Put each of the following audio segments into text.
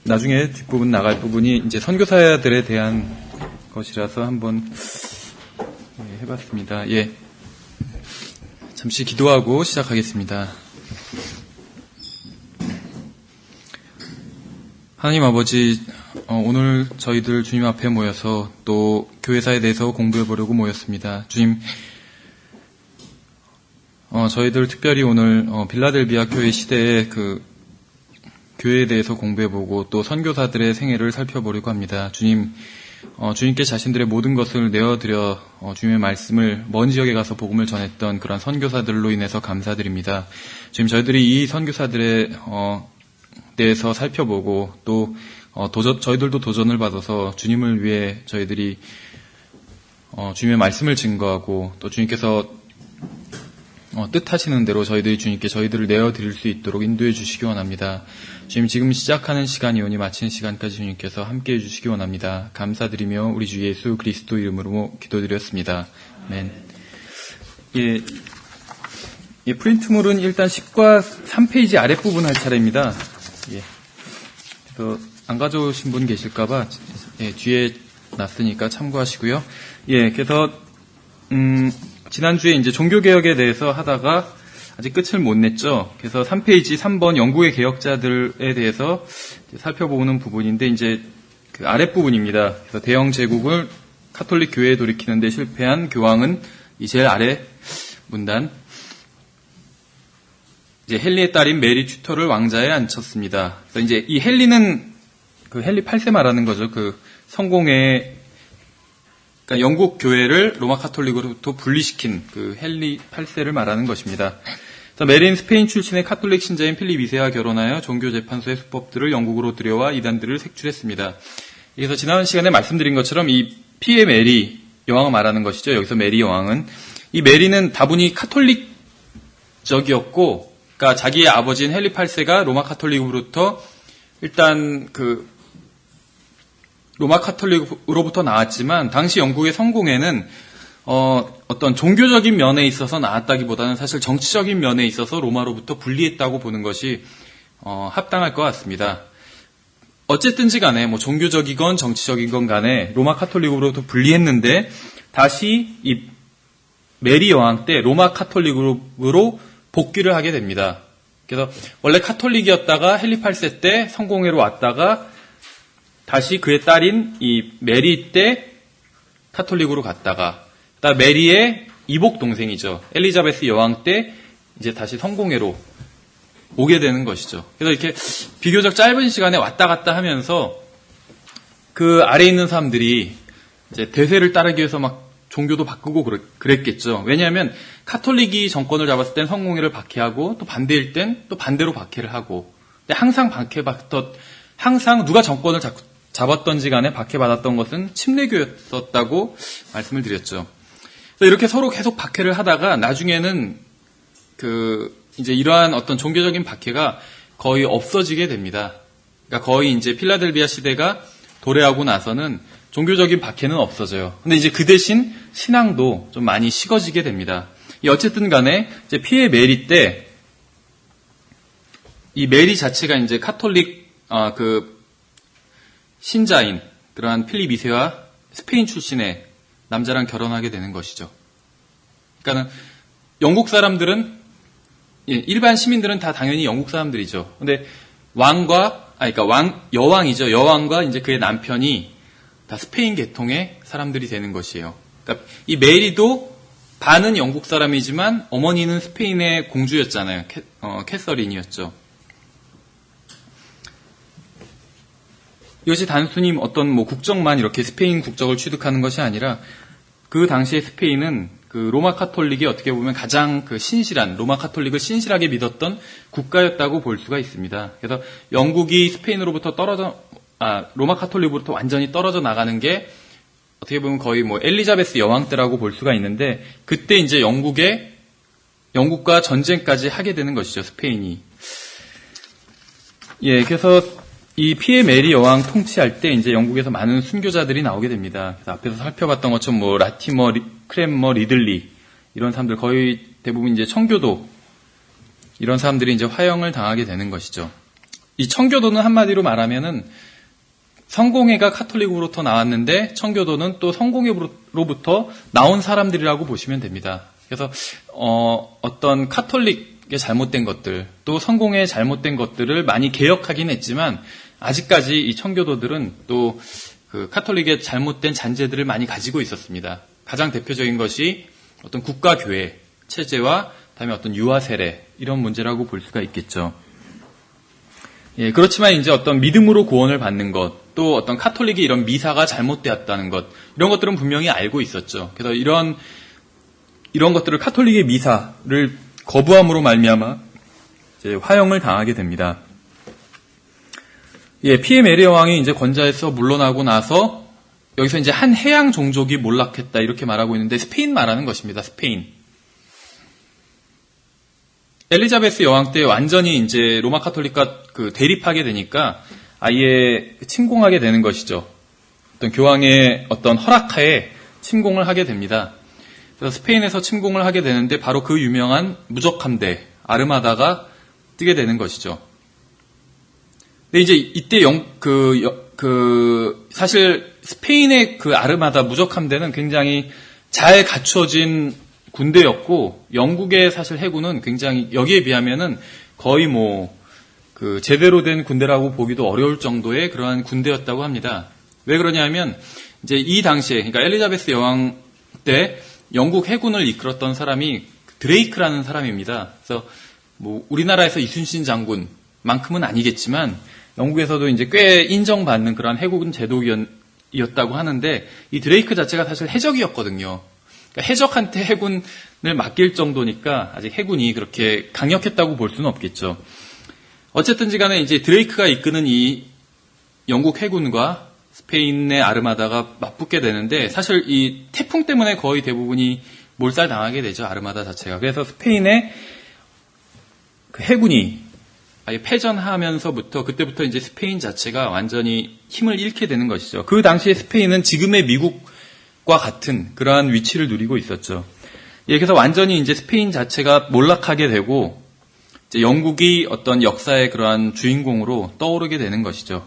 나중에 뒷부분 나갈 부분이 이제 선교사들에 대한 것이라서 한번 해봤습니다. 예. 잠시 기도하고 시작하겠습니다. 하나님 아버지, 오늘 저희들 주님 앞에 모여서 또 교회사에 대해서 공부해 보려고 모였습니다. 주님, 저희들 특별히 오늘 빌라델비아 교회 시대의 그 교회에 대해서 공부해 보고 또 선교사들의 생애를 살펴보려고 합니다. 주님, 주님께 자신들의 모든 것을 내어드려 주님의 말씀을 먼 지역에 가서 복음을 전했던 그런 선교사들로 인해서 감사드립니다. 지금 저희들이 이 선교사들에 대해서 살펴보고 또 저희들도 도전을 받아서 주님을 위해 저희들이 주님의 말씀을 증거하고 또 주님께서 뜻하시는 대로 저희들이 주님께 저희들을 내어드릴 수 있도록 인도해 주시기 원합니다. 주님, 지금 시작하는 시간이오니 마치는 시간까지 주님께서 함께해 주시기 원합니다. 감사드리며 우리 주 예수 그리스도 이름으로 기도드렸습니다. 아멘. 예, 프린트물은 일단 10과 3페이지 아랫부분 할 차례입니다. 예. 그래서 안 가져오신 분 계실까봐 뒤에 놨으니까 참고하시고요. 예, 그래서 지난주에 이제 종교개혁에 대해서 하다가 아직 끝을 못 냈죠. 그래서 3페이지 3번 영국의 개혁자들에 대해서 살펴보는 부분인데 이제 그 아랫부분입니다. 그래서 대영 제국을 카톨릭 교회에 돌이키는데 실패한 교황은 이 제일 아래 문단. 이제 헨리의 딸인 메리 튜터를 왕자에 앉혔습니다. 그래서 이제 이 헨리는 그 헨리 8세 말하는 거죠. 그 성공의 그러니까 영국 교회를 로마 카톨릭으로부터 분리시킨 그 헨리 8세를 말하는 것입니다. 그래서 메리는 스페인 출신의 카톨릭 신자인 필립 2세와 결혼하여 종교재판소의 수법들을 영국으로 들여와 이단들을 색출했습니다. 그래서 지난 시간에 말씀드린 것처럼 이 피의 메리 여왕을 말하는 것이죠. 여기서 메리 여왕은 이 메리는 다분히 카톨릭적이었고, 그러니까 자기의 아버지인 헨리 8세가 로마 카톨릭으로부터 일단 그 로마 카톨릭으로부터 나왔지만 당시 영국의 성공회는 어떤 종교적인 면에 있어서 나왔다기보다는 사실 정치적인 면에 있어서 로마로부터 분리했다고 보는 것이 합당할 것 같습니다. 어쨌든지 간에 뭐 종교적이건 정치적이건 간에 로마 카톨릭으로부터 분리했는데 다시 이 메리 여왕 때 로마 카톨릭으로 복귀를 하게 됩니다. 그래서 원래 카톨릭이었다가 헨리 8세 때 성공회로 왔다가 다시 그의 딸인 이 메리 때 카톨릭으로 갔다가, 그다음 메리의 이복 동생이죠. 엘리자베스 여왕 때 이제 다시 성공회로 오게 되는 것이죠. 그래서 이렇게 비교적 짧은 시간에 왔다 갔다 하면서 그 아래에 있는 사람들이 이제 대세를 따르기 위해서 막 종교도 바꾸고 그랬겠죠. 왜냐하면 카톨릭이 정권을 잡았을 땐 성공회를 박해하고 또 반대일 땐 또 반대로 박해를 하고, 근데 항상 누가 정권을 잡았던지 간에 박해받았던 것은 침례교였었다고 말씀을 드렸죠. 그래서 이렇게 서로 계속 박해를 하다가 나중에는 이제 이러한 어떤 종교적인 박해가 거의 없어지게 됩니다. 그러니까 거의 이제 필라델비아 시대가 도래하고 나서는 종교적인 박해는 없어져요. 근데 이제 그 대신 신앙도 좀 많이 식어지게 됩니다. 어쨌든 간에 이제 피에 메리 때 이 메리 자체가 이제 카톨릭 신자인 그러한 필립 2세와 스페인 출신의 남자랑 결혼하게 되는 것이죠. 그러니까는 영국 사람들은 일반 시민들은 다 당연히 영국 사람들이죠. 근데 여왕이죠. 여왕과 이제 그의 남편이 다 스페인 계통의 사람들이 되는 것이에요. 그러니까 이 메리도 반은 영국 사람이지만 어머니는 스페인의 공주였잖아요. 캐서린이었죠. 이것이 단순히 어떤 국적만 이렇게 스페인 국적을 취득하는 것이 아니라 그 당시에 스페인은 그 로마 카톨릭이 어떻게 보면 가장 신실한, 로마 카톨릭을 신실하게 믿었던 국가였다고 볼 수가 있습니다. 그래서 영국이 스페인으로부터 로마 카톨릭으로부터 완전히 떨어져 나가는 게 어떻게 보면 거의 엘리자베스 여왕 때라고 볼 수가 있는데, 그때 이제 영국과 전쟁까지 하게 되는 것이죠, 스페인이. 예, 그래서 이 피에 메리 여왕 통치할 때 이제 영국에서 많은 순교자들이 나오게 됩니다. 그래서 앞에서 살펴봤던 것처럼 라티머, 크랜머, 리들리 이런 사람들 거의 대부분 이제 청교도 이런 사람들이 이제 화형을 당하게 되는 것이죠. 이 청교도는 한마디로 말하면은 성공회가 카톨릭으로부터 나왔는데 청교도는 또 성공회로부터 나온 사람들이라고 보시면 됩니다. 그래서 어떤 카톨릭의 잘못된 것들, 또 성공회의 잘못된 것들을 많이 개혁하긴 했지만 아직까지 이 청교도들은 또 그 카톨릭의 잘못된 잔재들을 많이 가지고 있었습니다. 가장 대표적인 것이 어떤 국가교회 체제와 다음에 어떤 유아 세례 이런 문제라고 볼 수가 있겠죠. 예, 그렇지만 이제 어떤 믿음으로 구원을 받는 것, 또 어떤 카톨릭이 이런 미사가 잘못되었다는 것, 이런 것들은 분명히 알고 있었죠. 그래서 이런 것들을 카톨릭의 미사를 거부함으로 말미암아 이제 화형을 당하게 됩니다. 예, 피에 메리어 왕이 이제 권좌에서 물러나고 나서 여기서 이제 한 해양 종족이 몰락했다 이렇게 말하고 있는데 스페인 말하는 것입니다. 스페인. 엘리자베스 여왕 때 완전히 이제 로마 카톨릭과 그 대립하게 되니까 아예 침공하게 되는 것이죠. 어떤 교황의 어떤 허락하에 침공을 하게 됩니다. 그래서 스페인에서 침공을 하게 되는데 바로 그 유명한 무적 함대 아르마다가 뜨게 되는 것이죠. 근데 이제 이때 사실 스페인의 그 아르마다 무적 함대는 굉장히 잘 갖춰진 군대였고 영국의 사실 해군은 굉장히 여기에 비하면은 거의 그 제대로 된 군대라고 보기도 어려울 정도의 그러한 군대였다고 합니다. 왜 그러냐면 이제 이 당시에 그러니까 엘리자베스 여왕 때 영국 해군을 이끌었던 사람이 드레이크라는 사람입니다. 그래서 우리나라에서 이순신 장군만큼은 아니겠지만 영국에서도 이제 꽤 인정받는 그러한 해군 제도였다고 하는데 이 드레이크 자체가 사실 해적이었거든요. 그러니까 해적한테 해군을 맡길 정도니까 아직 해군이 그렇게 강력했다고 볼 수는 없겠죠. 어쨌든지 간에 이제 드레이크가 이끄는 이 영국 해군과 스페인의 아르마다가 맞붙게 되는데 사실 이 태풍 때문에 거의 대부분이 몰살당하게 되죠. 아르마다 자체가. 그래서 스페인의 그 해군이 아예 패전하면서부터 그때부터 이제 스페인 자체가 완전히 힘을 잃게 되는 것이죠. 그 당시에 스페인은 지금의 미국과 같은 그러한 위치를 누리고 있었죠. 예, 그래서 완전히 이제 스페인 자체가 몰락하게 되고 이제 영국이 어떤 역사의 그러한 주인공으로 떠오르게 되는 것이죠.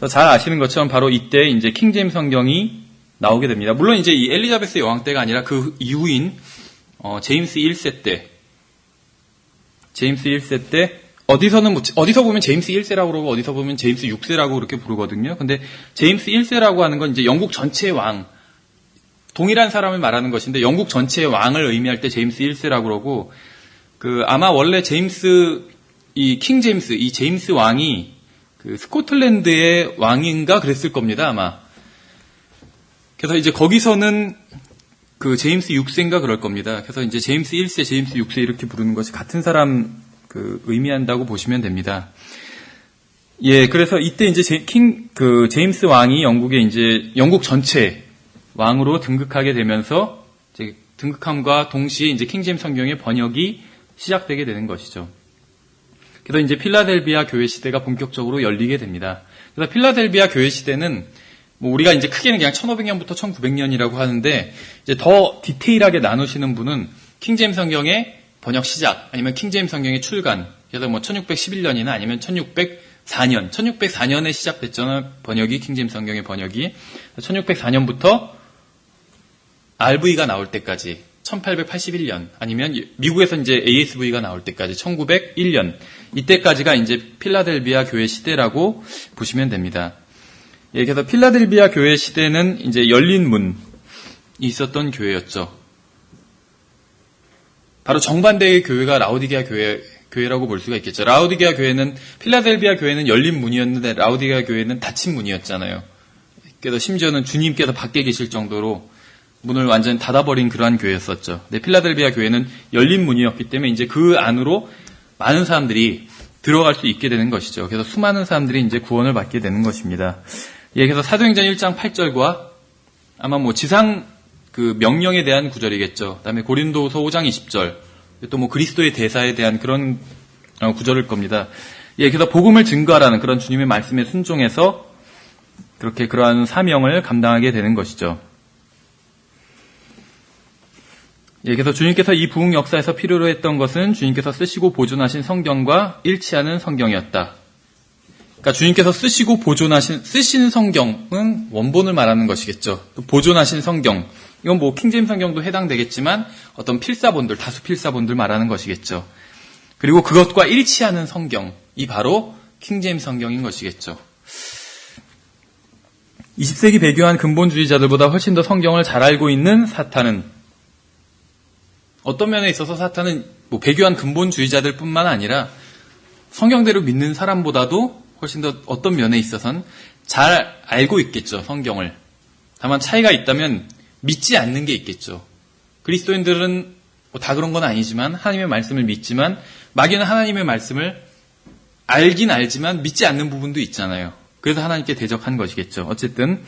잘 아시는 것처럼 바로 이때 이제 킹제임스 성경이 나오게 됩니다. 물론 이제 이 엘리자베스 여왕 때가 아니라 그 이후인 제임스 1세 때 어디서 보면 제임스 1세라고 그러고 어디서 보면 제임스 6세라고 그렇게 부르거든요. 근데 제임스 1세라고 하는 건 이제 영국 전체의 왕, 동일한 사람을 말하는 것인데 영국 전체의 왕을 의미할 때 제임스 1세라고 그러고 아마 원래 킹 제임스 왕이 그 스코틀랜드의 왕인가 그랬을 겁니다, 아마. 그래서 이제 거기서는 그 제임스 6세인가 그럴 겁니다. 그래서 이제 제임스 1세, 제임스 6세 이렇게 부르는 것이 같은 사람 의미한다고 보시면 됩니다. 예, 그래서 이때 이제 제임스 왕이 영국 전체 왕으로 등극하게 되면서 이제 등극함과 동시에 이제 킹 제임스 성경의 번역이 시작되게 되는 것이죠. 그래서 이제 필라델비아 교회 시대가 본격적으로 열리게 됩니다. 그래서 필라델비아 교회 시대는 우리가 이제 크게는 그냥 1500년부터 1900년이라고 하는데 이제 더 디테일하게 나누시는 분은 킹 제임스 성경의 번역 시작 아니면 킹 제임스 성경의 출간 그래서 1611년이나 아니면 1604년에 시작됐잖아요. 번역이 킹 제임스 성경의 번역이 1604년부터 RV가 나올 때까지 1881년 아니면 미국에서 이제 ASV가 나올 때까지 1901년 이때까지가 이제 필라델비아 교회 시대라고 보시면 됩니다. 예, 그래서 필라델비아 교회 시대는 이제 열린 문이 있었던 교회였죠. 바로 정반대의 교회가 라오디게아 교회라고 볼 수가 있겠죠. 라오디게아 교회는 필라델비아 교회는 열린 문이었는데 라오디게아 교회는 닫힌 문이었잖아요. 그래서 심지어는 주님께서 밖에 계실 정도로 문을 완전히 닫아버린 그러한 교회였었죠. 근데 필라델비아 교회는 열린 문이었기 때문에 이제 그 안으로 많은 사람들이 들어갈 수 있게 되는 것이죠. 그래서 수많은 사람들이 이제 구원을 받게 되는 것입니다. 예, 그래서 사도행전 1장 8절과 아마 지상 그 명령에 대한 구절이겠죠. 그다음에 고린도서 5장 20절, 또 그리스도의 대사에 대한 그런 구절일 겁니다. 예, 그래서 복음을 증거하라는 그런 주님의 말씀에 순종해서 그렇게 그러한 사명을 감당하게 되는 것이죠. 예, 그래서 주님께서 이 부흥 역사에서 필요로 했던 것은 주님께서 쓰시고 보존하신 성경과 일치하는 성경이었다. 그러니까 주님께서 쓰신 성경은 원본을 말하는 것이겠죠. 또 보존하신 성경, 이건 뭐 킹제임스 성경도 해당되겠지만 어떤 필사본들, 다수 필사본들 말하는 것이겠죠. 그리고 그것과 일치하는 성경이 바로 킹제임스 성경인 것이겠죠. 20세기 배교한 근본주의자들보다 훨씬 더 성경을 잘 알고 있는 사탄은, 어떤 면에 있어서 사탄은 뭐 배교한 근본주의자들 뿐만 아니라 성경대로 믿는 사람보다도 훨씬 더 어떤 면에 있어서는 잘 알고 있겠죠, 성경을. 다만 차이가 있다면 믿지 않는 게 있겠죠. 그리스도인들은 뭐다 그런 건 아니지만 하나님의 말씀을 믿지만 마귀는 하나님의 말씀을 알긴 알지만 믿지 않는 부분도 있잖아요. 그래서 하나님께 대적한 것이겠죠. 어쨌든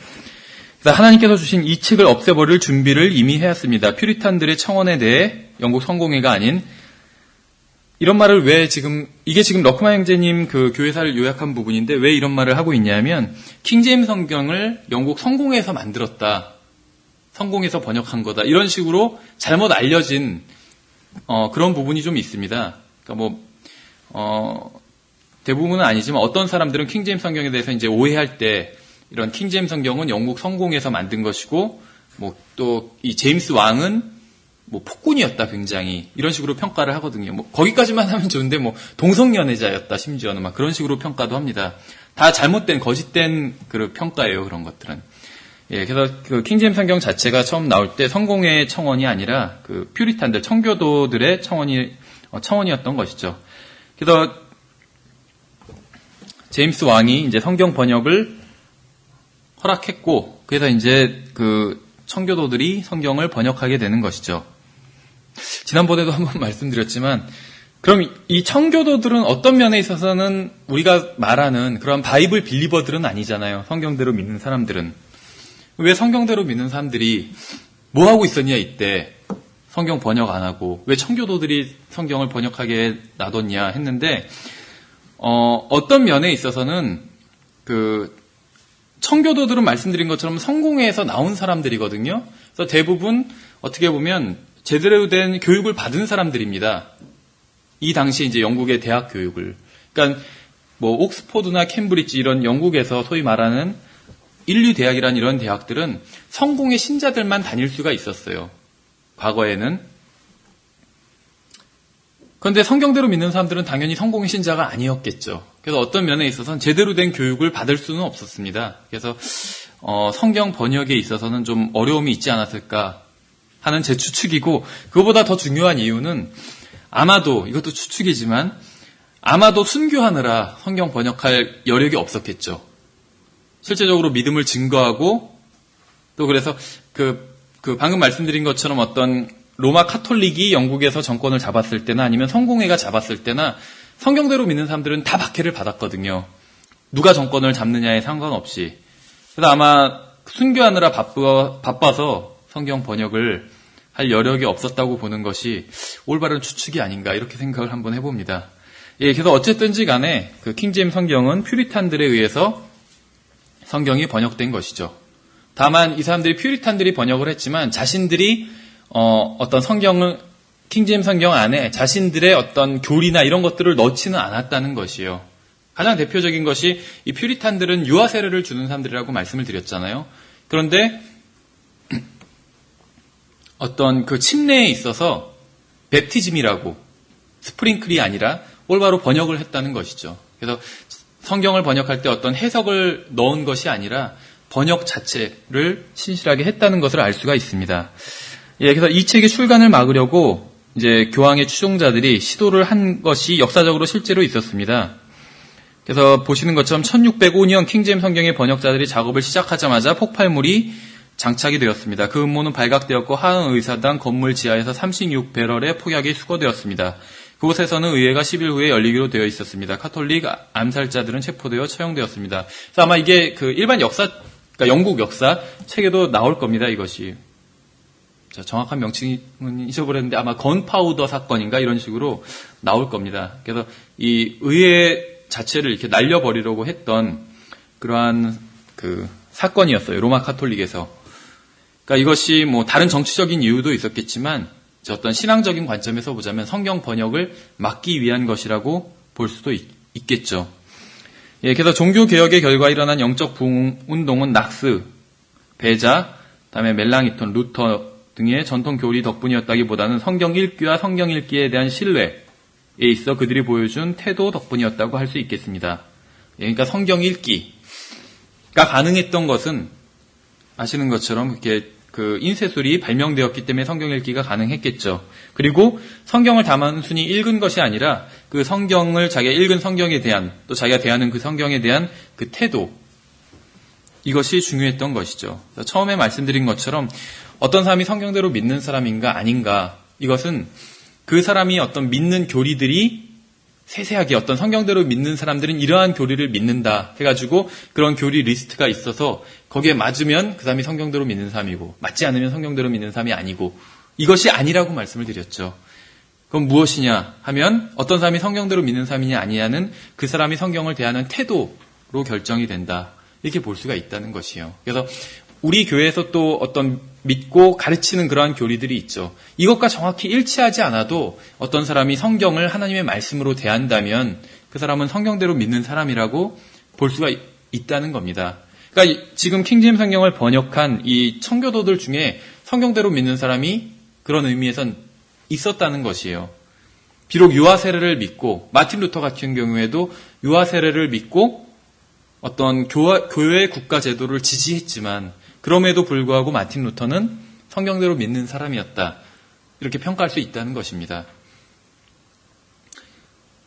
하나님께서 주신 이 책을 없애버릴 준비를 이미 해왔습니다. 퓨리탄들의 청원에 대해 영국 성공회가 아닌, 이런 말을 왜 지금, 이게 지금 러크만 형제님 그 교회사를 요약한 부분인데 왜 이런 말을 하고 있냐면, 킹제임스 성경을 영국 성공회에서 만들었다, 성공해서 번역한 거다, 이런 식으로 잘못 알려진 그런 부분이 좀 있습니다. 그러니까 대부분은 아니지만 어떤 사람들은 킹제임스 성경에 대해서 이제 오해할 때 이런 킹제임스 성경은 영국 성공에서 만든 것이고 또 이 제임스 왕은 폭군이었다, 굉장히 이런 식으로 평가를 하거든요. 거기까지만 하면 좋은데 동성연애자였다, 심지어는 막 그런 식으로 평가도 합니다. 다 잘못된 거짓된 그 평가예요, 그런 것들은. 예, 그래서 그 킹제임스 성경 자체가 처음 나올 때 성공의 청원이 아니라 그 퓨리탄들, 청교도들의 청원이었던 것이죠. 그래서 제임스 왕이 이제 성경 번역을 허락했고, 그래서 이제 그 청교도들이 성경을 번역하게 되는 것이죠. 지난번에도 한번 말씀드렸지만, 그럼 이 청교도들은 어떤 면에 있어서는 우리가 말하는 그런 바이블 빌리버들은 아니잖아요. 성경대로 믿는 사람들은. 왜 성경대로 믿는 사람들이 뭐 하고 있었냐, 이때. 성경 번역 안 하고. 왜 청교도들이 성경을 번역하게 놔뒀냐 했는데, 어떤 면에 있어서는 그 청교도들은 말씀드린 것처럼 성공회에서 나온 사람들이거든요. 그래서 대부분 어떻게 보면 제대로 된 교육을 받은 사람들입니다. 이 당시 이제 영국의 대학 교육을. 그러니까 옥스포드나 캠브리지 이런 영국에서 소위 말하는 인류 대학이란 이런 대학들은 성공의 신자들만 다닐 수가 있었어요, 과거에는. 그런데 성경대로 믿는 사람들은 당연히 성공의 신자가 아니었겠죠. 그래서 어떤 면에 있어서는 제대로 된 교육을 받을 수는 없었습니다. 그래서 성경 번역에 있어서는 좀 어려움이 있지 않았을까 하는 제 추측이고, 그거보다 더 중요한 이유는 아마도, 이것도 추측이지만 아마도 순교하느라 성경 번역할 여력이 없었겠죠. 실제적으로 믿음을 증거하고, 또 그래서 그 방금 말씀드린 것처럼 어떤 로마 카톨릭이 영국에서 정권을 잡았을 때나 아니면 성공회가 잡았을 때나 성경대로 믿는 사람들은 다 박해를 받았거든요. 누가 정권을 잡느냐에 상관없이. 그래서 아마 순교하느라 바빠서 성경 번역을 할 여력이 없었다고 보는 것이 올바른 추측이 아닌가, 이렇게 생각을 한번 해봅니다. 예, 그래서 어쨌든지 간에 그 킹제임스 성경은 퓨리탄들에 의해서 성경이 번역된 것이죠. 다만 이 사람들이 퓨리탄들이 번역을 했지만 자신들이 어떤 성경을, 킹제임스 성경 안에 자신들의 어떤 교리나 이런 것들을 넣지는 않았다는 것이에요. 가장 대표적인 것이 이 퓨리탄들은 유아 세례를 주는 사람들이라고 말씀을 드렸잖아요. 그런데 어떤 그 침례에 있어서 베프티즘이라고, 스프링클이 아니라 올바로 번역을 했다는 것이죠. 그래서 성경을 번역할 때 어떤 해석을 넣은 것이 아니라 번역 자체를 신실하게 했다는 것을 알 수가 있습니다. 예, 그래서 이 책의 출간을 막으려고 이제 교황의 추종자들이 시도를 한 것이 역사적으로 실제로 있었습니다. 그래서 보시는 것처럼 1605년 킹제임스 성경의 번역자들이 작업을 시작하자마자 폭발물이 장착이 되었습니다. 그 음모는 발각되었고 하은 의사당 건물 지하에서 36배럴의 폭약이 수거되었습니다. 그곳에서는 의회가 10일 후에 열리기로 되어 있었습니다. 카톨릭 암살자들은 체포되어 처형되었습니다. 그래서 아마 이게 그 일반 역사, 그러니까 영국 역사 책에도 나올 겁니다, 이것이. 자, 정확한 명칭은 잊어버렸는데 아마 건파우더 사건인가 이런 식으로 나올 겁니다. 그래서 이 의회 자체를 이렇게 날려버리려고 했던 그러한 그 사건이었어요, 로마 카톨릭에서. 그러니까 이것이 다른 정치적인 이유도 있었겠지만 어떤 신앙적인 관점에서 보자면 성경 번역을 막기 위한 것이라고 볼 수도 있겠죠. 예, 그래서 종교개혁의 결과 일어난 영적 부흥운동은 낙스, 베자, 그다음에 멜랑이톤, 루터 등의 전통 교리 덕분이었다기보다는 성경 읽기와 성경 읽기에 대한 신뢰에 있어 그들이 보여준 태도 덕분이었다고 할 수 있겠습니다. 예, 그러니까 성경 읽기가 가능했던 것은 아시는 것처럼 그렇게 그 인쇄술이 발명되었기 때문에 성경 읽기가 가능했겠죠. 그리고 성경을 단순히 읽은 것이 아니라 그 성경을 자기가 읽은 성경에 대한 또 자기가 대하는 그 성경에 대한 그 태도, 이것이 중요했던 것이죠. 처음에 말씀드린 것처럼 어떤 사람이 성경대로 믿는 사람인가 아닌가, 이것은 그 사람이 어떤 믿는 교리들이 세세하게 어떤 성경대로 믿는 사람들은 이러한 교리를 믿는다 해가지고 그런 교리 리스트가 있어서 거기에 맞으면 그 사람이 성경대로 믿는 사람이고 맞지 않으면 성경대로 믿는 사람이 아니고, 이것이 아니라고 말씀을 드렸죠. 그럼 무엇이냐 하면 어떤 사람이 성경대로 믿는 사람이냐 아니냐는 그 사람이 성경을 대하는 태도로 결정이 된다, 이렇게 볼 수가 있다는 것이요. 그래서 우리 교회에서 또 어떤 믿고 가르치는 그러한 교리들이 있죠. 이것과 정확히 일치하지 않아도 어떤 사람이 성경을 하나님의 말씀으로 대한다면 그 사람은 성경대로 믿는 사람이라고 볼 수가 있다는 겁니다. 그러니까 지금 킹제임스 성경을 번역한 이 청교도들 중에 성경대로 믿는 사람이 그런 의미에선 있었다는 것이에요. 비록 유아 세례를 믿고, 마틴 루터 같은 경우에도 유아 세례를 믿고 어떤 교회 국가 제도를 지지했지만 그럼에도 불구하고 마틴 루터는 성경대로 믿는 사람이었다, 이렇게 평가할 수 있다는 것입니다.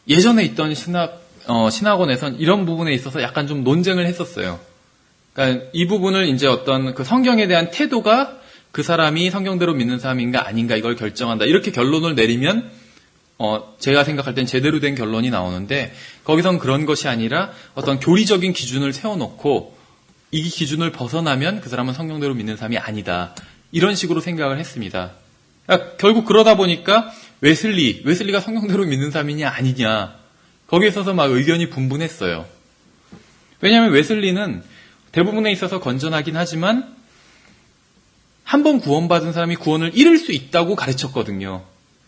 예전에 있던 신학원에선 이런 부분에 있어서 약간 좀 논쟁을 했었어요. 그러니까 이 부분을 이제 어떤 그 성경에 대한 태도가 그 사람이 성경대로 믿는 사람인가 아닌가 이걸 결정한다, 이렇게 결론을 내리면 제가 생각할 땐 제대로 된 결론이 나오는데, 거기선 그런 것이 아니라 어떤 교리적인 기준을 세워놓고 이 기준을 벗어나면 그 사람은 성경대로 믿는 사람이 아니다, 이런 식으로 생각을 했습니다. 그러니까 결국 그러다 보니까 웨슬리가 성경대로 믿는 사람이냐 아니냐, 거기에 있어서 막 의견이 분분했어요. 왜냐하면 웨슬리는 대부분에 있어서 건전하긴 하지만 한 번 구원받은 사람이 구원을 잃을 수 있다고 가르쳤거든요.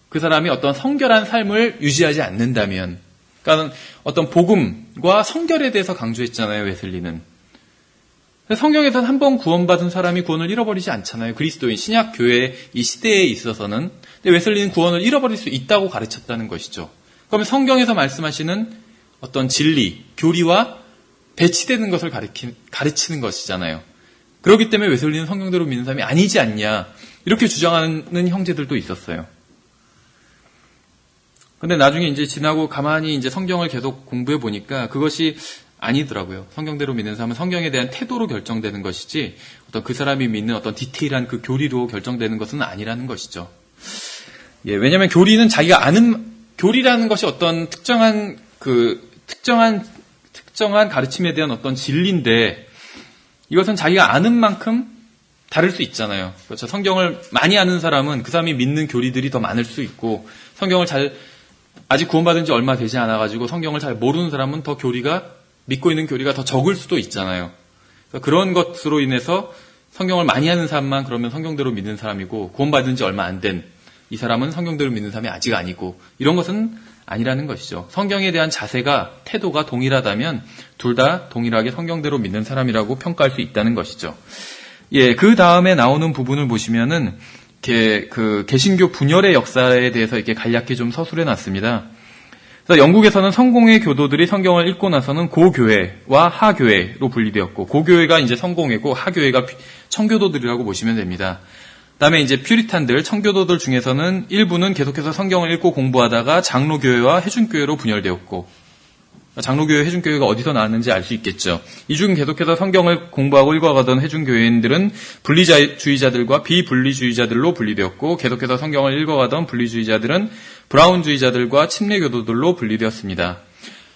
그 사람이 어떤 성결한 삶을 유지하지 않는다면. 그러니까 어떤 복음과 성결에 대해서 강조했잖아요, 웨슬리는. 성경에서는 한 번 구원받은 사람이 구원을 잃어버리지 않잖아요. 그리스도인 신약 교회 이 시대에 있어서는. 근데 웨슬리는 구원을 잃어버릴 수 있다고 가르쳤다는 것이죠. 그러면 성경에서 말씀하시는 어떤 진리, 교리와 배치되는 것을 가르치는 것이잖아요. 그렇기 때문에 웨슬리는 성경대로 믿는 사람이 아니지 않냐, 이렇게 주장하는 형제들도 있었어요. 근데 나중에 이제 지나고 가만히 이제 성경을 계속 공부해 보니까 그것이 아니더라고요. 성경대로 믿는 사람은 성경에 대한 태도로 결정되는 것이지 어떤 그 사람이 믿는 어떤 디테일한 그 교리로 결정되는 것은 아니라는 것이죠. 예, 왜냐하면 교리는 자기가 아는, 교리라는 것이 어떤 특정한 가르침에 대한 어떤 진리인데, 이것은 자기가 아는 만큼 다를 수 있잖아요. 그렇죠. 성경을 많이 아는 사람은 그 사람이 믿는 교리들이 더 많을 수 있고, 성경을 아직 구원받은 지 얼마 되지 않아가지고 성경을 잘 모르는 사람은 더 믿고 있는 교리가 더 적을 수도 있잖아요. 그런 것으로 인해서 성경을 많이 아는 사람만 그러면 성경대로 믿는 사람이고, 구원받은 지 얼마 안 된 이 사람은 성경대로 믿는 사람이 아직 아니고, 이런 것은 아니라는 것이죠. 성경에 대한 자세가, 태도가 동일하다면 둘 다 동일하게 성경대로 믿는 사람이라고 평가할 수 있다는 것이죠. 예, 그 다음에 나오는 부분을 보시면은 그 개신교 분열의 역사에 대해서 이렇게 간략히 좀 서술해 놨습니다. 그래서 영국에서는 성공회 교도들이 성경을 읽고 나서는 고교회와 하교회로 분리되었고, 고교회가 이제 성공회고 하교회가 청교도들이라고 보시면 됩니다. 그다음에 이제 퓨리탄들, 청교도들 중에서는 일부는 계속해서 성경을 읽고 공부하다가 장로교회와 해준교회로 분열되었고, 장로교회, 해준교회가 어디서 나왔는지 알 수 있겠죠. 이 중 계속해서 성경을 공부하고 읽어가던 해준교회인들은 분리주의자들과 비분리주의자들로 분리되었고, 계속해서 성경을 읽어가던 분리주의자들은 브라운주의자들과 침례교도들로 분리되었습니다.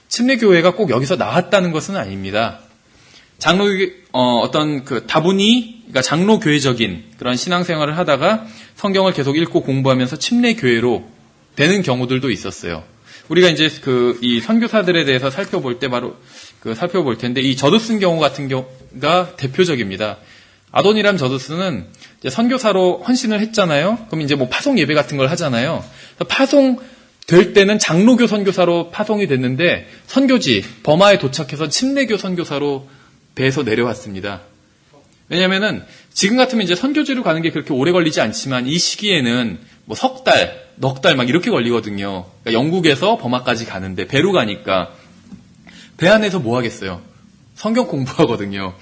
침례교회가 꼭 여기서 나왔다는 것은 아닙니다. 다분히, 그러니까 장로교회적인 그런 신앙생활을 하다가 성경을 계속 읽고 공부하면서 침례교회로 되는 경우들도 있었어요. 우리가 이제 이 선교사들에 대해서 살펴볼 텐데, 이 저드슨 경우 같은 경우가 대표적입니다. 아도니람 저드슨은 이제 선교사로 헌신을 했잖아요. 그럼 이제 뭐 파송 예배 같은 걸 하잖아요. 파송 될 때는 장로교 선교사로 파송이 됐는데 선교지 버마에 도착해서 침례교 선교사로 배에서 내려왔습니다. 왜냐면은 지금 같으면 이제 선교지로 가는 게 그렇게 오래 걸리지 않지만 이 시기에는 뭐 석 달, 넉 달 막 이렇게 걸리거든요. 그러니까 영국에서 버마까지 가는데 배로 가니까 배 안에서 뭐 하겠어요? 성경 공부하거든요.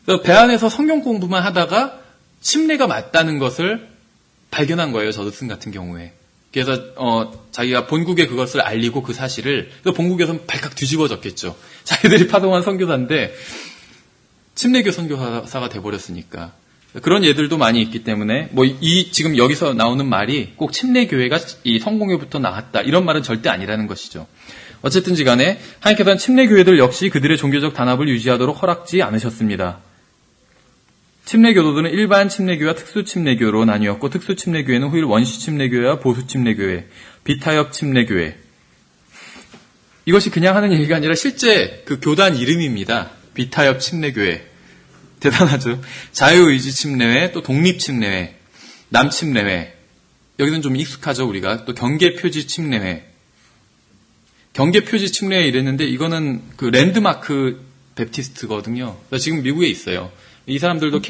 그래서 배 안에서 성경 공부만 하다가 침례가 맞다는 것을 발견한 거예요. 저드슨 같은 경우에. 그래서 자기가 본국에 그것을 알리고 그 사실을 본국에서는 발칵 뒤집어졌겠죠. 자기들이 파송한 선교사인데 침례교 선교사가 돼버렸으니까. 그런 예들도 많이 있기 때문에 지금 여기서 나오는 말이 꼭 침례교회가 이 성공회부터 나왔다 이런 말은 절대 아니라는 것이죠. 어쨌든지 간에 하나님께서는 침례교회들 역시 그들의 종교적 단합을 유지하도록 허락지 않으셨습니다. 침례교도들은 일반 침례교와 특수 침례교로 나뉘었고 특수 침례교회는 후일 원시 침례교회와 보수 침례교회, 비타협 침례교회. 이것이 그냥 하는 얘기가 아니라 실제 그 교단 이름입니다. 비타협 침례교회. 대단하죠. 자유의지 침례회, 또 독립 침례회, 남침례회. 여기는 좀 익숙하죠, 우리가. 또 경계표지 침례회. 경계표지 침례회 이랬는데 이거는 그 랜드마크 베프티스트거든요. 지금 미국에 있어요. 이 사람들도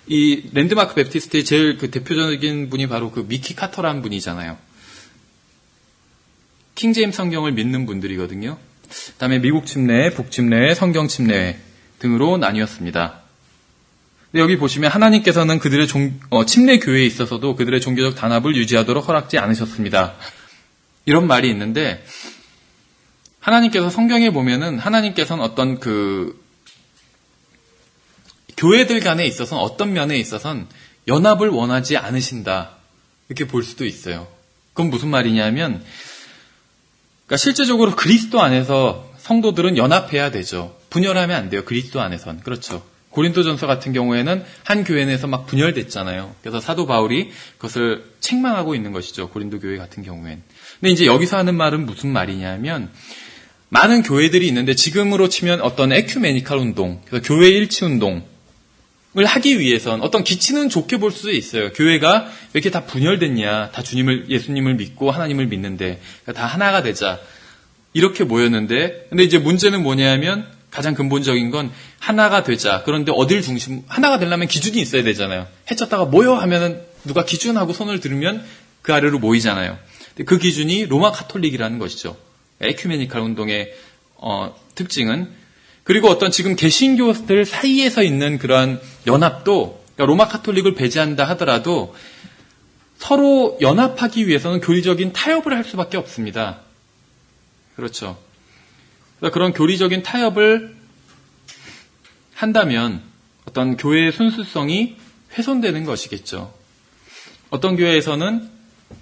이 랜드마크 베프티스트의 제일 그 대표적인 분이 바로 그 미키 카터라는 분이잖아요. 킹제임스 성경을 믿는 분들이거든요. 그다음에 미국 침례회, 북침례회, 성경 침례회 등으로 나뉘었습니다. 근데 여기 보시면 하나님께서는 그들의 침례 교회에 있어서도 그들의 종교적 단합을 유지하도록 허락지 않으셨습니다. 이런 말이 있는데 하나님께서 성경에 보면은 하나님께서는 어떤 교회들 간에 있어서는 어떤 면에 있어서는 연합을 원하지 않으신다. 이렇게 볼 수도 있어요. 그건 무슨 말이냐면 그러니까 실제적으로 그리스도 안에서 성도들은 연합해야 되죠. 분열하면 안 돼요. 그리스도 안에선. 그렇죠. 고린도전서 같은 경우에는 한 교회 내에서 막 분열됐잖아요. 그래서 사도 바울이 그것을 책망하고 있는 것이죠. 고린도 교회 같은 경우엔. 근데 이제 여기서 하는 말은 무슨 말이냐면 많은 교회들이 있는데 지금으로 치면 어떤 에큐메니칼 운동, 그래서 교회 일치 운동을 하기 위해선 어떤 기치는 좋게 볼 수도 있어요. 교회가 왜 이렇게 다 분열됐냐. 다 예수님을 믿고 하나님을 믿는데 다 하나가 되자. 이렇게 모였는데 근데 이제 문제는 뭐냐면 가장 근본적인 건 하나가 되자. 그런데 하나가 되려면 기준이 있어야 되잖아요. 해쳤다가 모여 하면은 누가 기준하고 손을 들으면 그 아래로 모이잖아요. 그 기준이 로마 카톨릭이라는 것이죠. 에큐메니칼 운동의 특징은 그리고 어떤 지금 개신교들 사이에서 있는 그런 연합도 그러니까 로마 카톨릭을 배제한다 하더라도 서로 연합하기 위해서는 교리적인 타협을 할 수밖에 없습니다. 그렇죠. 그런 교리적인 타협을 한다면 어떤 교회의 순수성이 훼손되는 것이겠죠. 어떤 교회에서는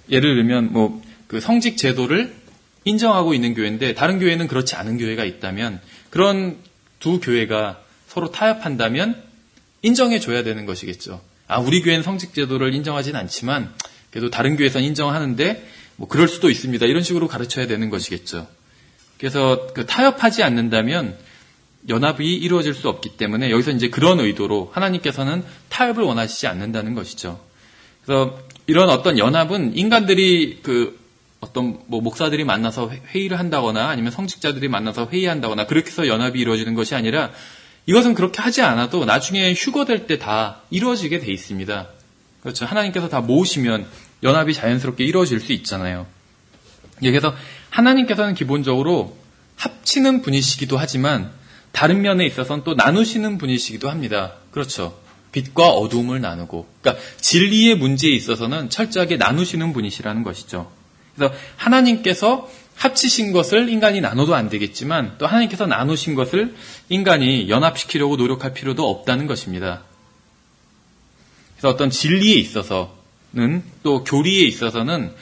예를 들면 그 성직 제도를 인정하고 있는 교회인데 다른 교회는 그렇지 않은 교회가 있다면 그런 두 교회가 서로 타협한다면 인정해줘야 되는 것이겠죠. 우리 교회는 성직 제도를 인정하진 않지만 그래도 다른 교회에서는 인정하는데 그럴 수도 있습니다. 이런 식으로 가르쳐야 되는 것이겠죠. 그래서 타협하지 않는다면 연합이 이루어질 수 없기 때문에 여기서 이제 그런 의도로 하나님께서는 타협을 원하시지 않는다는 것이죠. 그래서 이런 어떤 연합은 인간들이 어떤 목사들이 만나서 회의를 한다거나 아니면 성직자들이 만나서 회의한다거나 그렇게 해서 연합이 이루어지는 것이 아니라 이것은 그렇게 하지 않아도 나중에 휴거될 때 다 이루어지게 돼 있습니다. 그렇죠. 하나님께서 다 모으시면 연합이 자연스럽게 이루어질 수 있잖아요. 그래서 하나님께서는 기본적으로 합치는 분이시기도 하지만 다른 면에 있어서는 또 나누시는 분이시기도 합니다. 그렇죠. 빛과 어두움을 나누고 그러니까 진리의 문제에 있어서는 철저하게 나누시는 분이시라는 것이죠. 그래서 하나님께서 합치신 것을 인간이 나눠도 안 되겠지만 또 하나님께서 나누신 것을 인간이 연합시키려고 노력할 필요도 없다는 것입니다. 그래서 어떤 진리에 있어서는 또 교리에 있어서는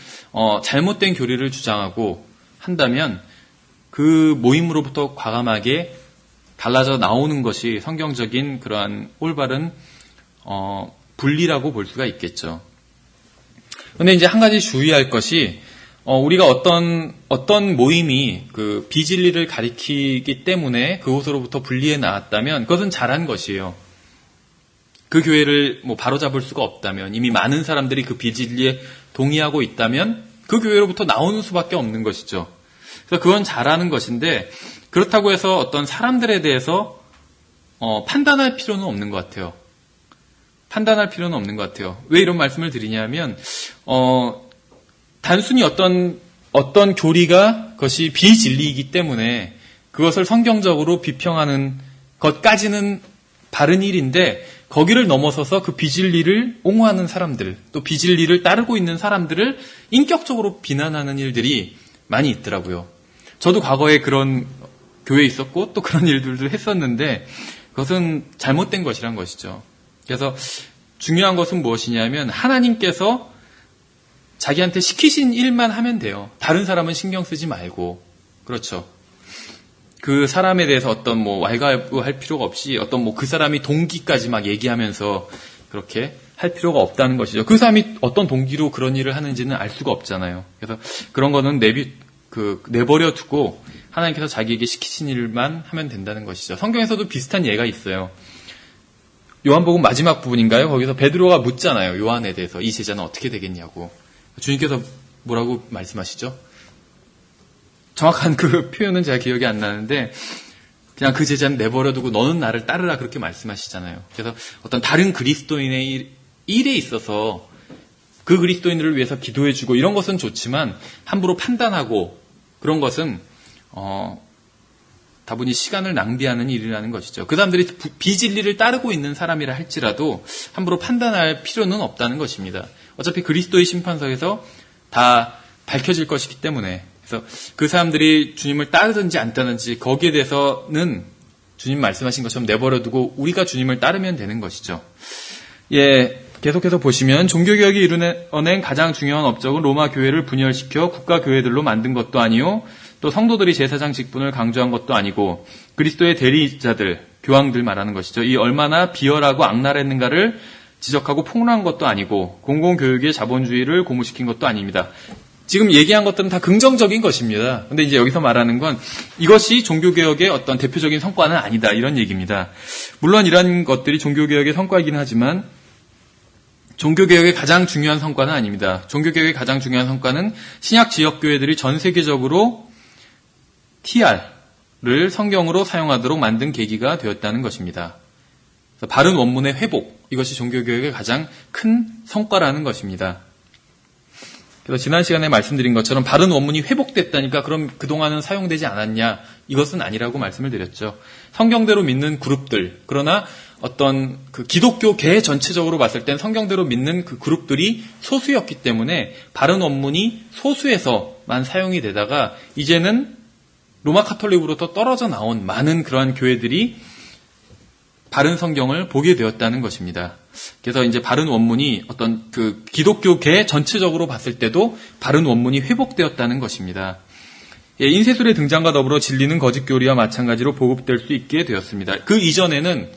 잘못된 교리를 주장하고 한다면 그 모임으로부터 과감하게 갈라져 나오는 것이 성경적인 그러한 올바른 분리라고 볼 수가 있겠죠. 그런데 이제 한 가지 주의할 것이 우리가 어떤 모임이 그 비진리를 가리키기 때문에 그곳으로부터 분리해 나왔다면 그것은 잘한 것이에요. 그 교회를 바로잡을 수가 없다면 이미 많은 사람들이 그 비진리에 동의하고 있다면 그 교회로부터 나오는 수밖에 없는 것이죠. 그래서 그건 잘하는 것인데 그렇다고 해서 어떤 사람들에 대해서 판단할 필요는 없는 것 같아요. 판단할 필요는 없는 것 같아요. 왜 이런 말씀을 드리냐면 단순히 어떤 교리가 그것이 비진리이기 때문에 그것을 성경적으로 비평하는 것까지는 바른 일인데 거기를 넘어서서 그 비진리를 옹호하는 사람들, 또 비진리를 따르고 있는 사람들을 인격적으로 비난하는 일들이 많이 있더라고요. 저도 과거에 그런 교회에 있었고 또 그런 일들도 했었는데 그것은 잘못된 것이란 것이죠. 그래서 중요한 것은 무엇이냐면 하나님께서 자기한테 시키신 일만 하면 돼요. 다른 사람은 신경 쓰지 말고. 그렇죠. 그 사람에 대해서 어떤 왈가왈부할 필요가 없이 어떤 그 사람이 동기까지 막 얘기하면서 그렇게 할 필요가 없다는 것이죠. 그 사람이 어떤 동기로 그런 일을 하는지는 알 수가 없잖아요. 그래서 그런 거는 내버려 두고 하나님께서 자기에게 시키신 일만 하면 된다는 것이죠. 성경에서도 비슷한 예가 있어요. 요한복음 마지막 부분인가요? 거기서 베드로가 묻잖아요. 요한에 대해서 이 제자는 어떻게 되겠냐고. 주님께서 뭐라고 말씀하시죠? 정확한 그 표현은 제가 기억이 안 나는데 그냥 그 제자는 내버려두고 너는 나를 따르라 그렇게 말씀하시잖아요. 그래서 어떤 다른 그리스도인의 일에 있어서 그 그리스도인들을 위해서 기도해주고 이런 것은 좋지만 함부로 판단하고 그런 것은 다분히 시간을 낭비하는 일이라는 것이죠. 그 사람들이 비진리를 따르고 있는 사람이라 할지라도 함부로 판단할 필요는 없다는 것입니다. 어차피 그리스도의 심판석에서 다 밝혀질 것이기 때문에 그래서 그 사람들이 주님을 따르든지 안 따르든지 거기에 대해서는 주님 말씀하신 것처럼 내버려두고 우리가 주님을 따르면 되는 것이죠. 예, 계속해서 보시면 종교개혁이 이루어낸 가장 중요한 업적은 로마 교회를 분열시켜 국가교회들로 만든 것도 아니요 또 성도들이 제사장 직분을 강조한 것도 아니고 그리스도의 대리자들, 교황들 말하는 것이죠. 이 얼마나 비열하고 악랄했는가를 지적하고 폭로한 것도 아니고 공공교육의 자본주의를 고무시킨 것도 아닙니다. 지금 얘기한 것들은 다 긍정적인 것입니다. 근데 이제 여기서 말하는 건 이것이 종교개혁의 어떤 대표적인 성과는 아니다. 이런 얘기입니다. 물론 이런 것들이 종교개혁의 성과이긴 하지만 종교개혁의 가장 중요한 성과는 아닙니다. 종교개혁의 가장 중요한 성과는 신약 지역교회들이 전 세계적으로 TR을 성경으로 사용하도록 만든 계기가 되었다는 것입니다. 바른 원문의 회복, 이것이 종교개혁의 가장 큰 성과라는 것입니다. 그래서 지난 시간에 말씀드린 것처럼 바른 원문이 회복됐다니까 그럼 그동안은 사용되지 않았냐? 이것은 아니라고 말씀을 드렸죠. 성경대로 믿는 그룹들, 그러나 어떤 그 기독교계 전체적으로 봤을 땐 성경대로 믿는 그 그룹들이 소수였기 때문에 바른 원문이 소수에서만 사용이 되다가 이제는 로마 카톨릭으로부터 떨어져 나온 많은 그러한 교회들이 바른 성경을 보게 되었다는 것입니다. 그래서 이제 바른 원문이 어떤 그 기독교계 전체적으로 봤을 때도 바른 원문이 회복되었다는 것입니다. 예, 인쇄술의 등장과 더불어 진리는 거짓 교리와 마찬가지로 보급될 수 있게 되었습니다. 그 이전에는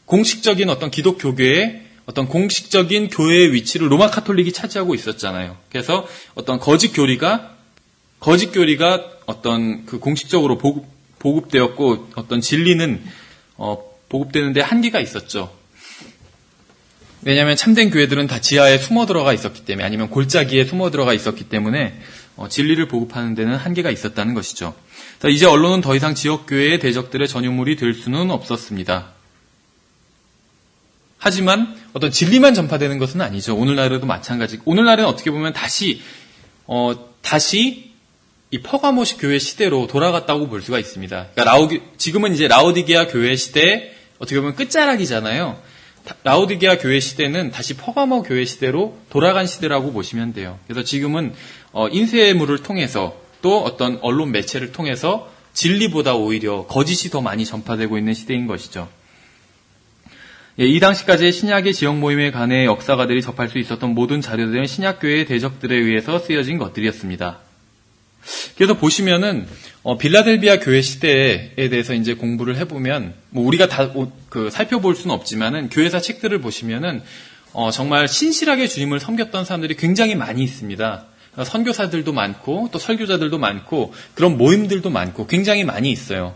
공식적인 어떤 기독교계의 어떤 공식적인 교회의 위치를 로마 카톨릭이 차지하고 있었잖아요. 그래서 어떤 거짓 교리가 어떤 그 공식적으로 보급되었고 어떤 진리는 보급되는데 한계가 있었죠. 왜냐하면 참된 교회들은 다 지하에 숨어 들어가 있었기 때문에 아니면 골짜기에 숨어 들어가 있었기 때문에 진리를 보급하는 데는 한계가 있었다는 것이죠. 이제 언론은 더 이상 지역교회의 대적들의 전유물이 될 수는 없었습니다. 하지만 어떤 진리만 전파되는 것은 아니죠. 오늘날에도 마찬가지. 오늘날에는 어떻게 보면 다시 이 퍼가모시 교회 시대로 돌아갔다고 볼 수가 있습니다. 그러니까 지금은 이제 라오디게아 교회 시대의 어떻게 보면 끝자락이잖아요. 라오디게아 교회 시대는 다시 퍼가모 교회 시대로 돌아간 시대라고 보시면 돼요. 그래서 지금은 인쇄물을 통해서 또 어떤 언론 매체를 통해서 진리보다 오히려 거짓이 더 많이 전파되고 있는 시대인 것이죠. 예, 이 당시까지의 신약의 지역 모임에 관해 역사가들이 접할 수 있었던 모든 자료들은 신약교회의 대적들에 의해서 쓰여진 것들이었습니다. 그래서 보시면은 빌라델비아 교회 시대에 대해서 이제 공부를 해보면 우리가 다 살펴볼 수는 없지만은 교회사 책들을 보시면은 정말 신실하게 주님을 섬겼던 사람들이 굉장히 많이 있습니다. 선교사들도 많고 또 설교자들도 많고 그런 모임들도 많고 굉장히 많이 있어요.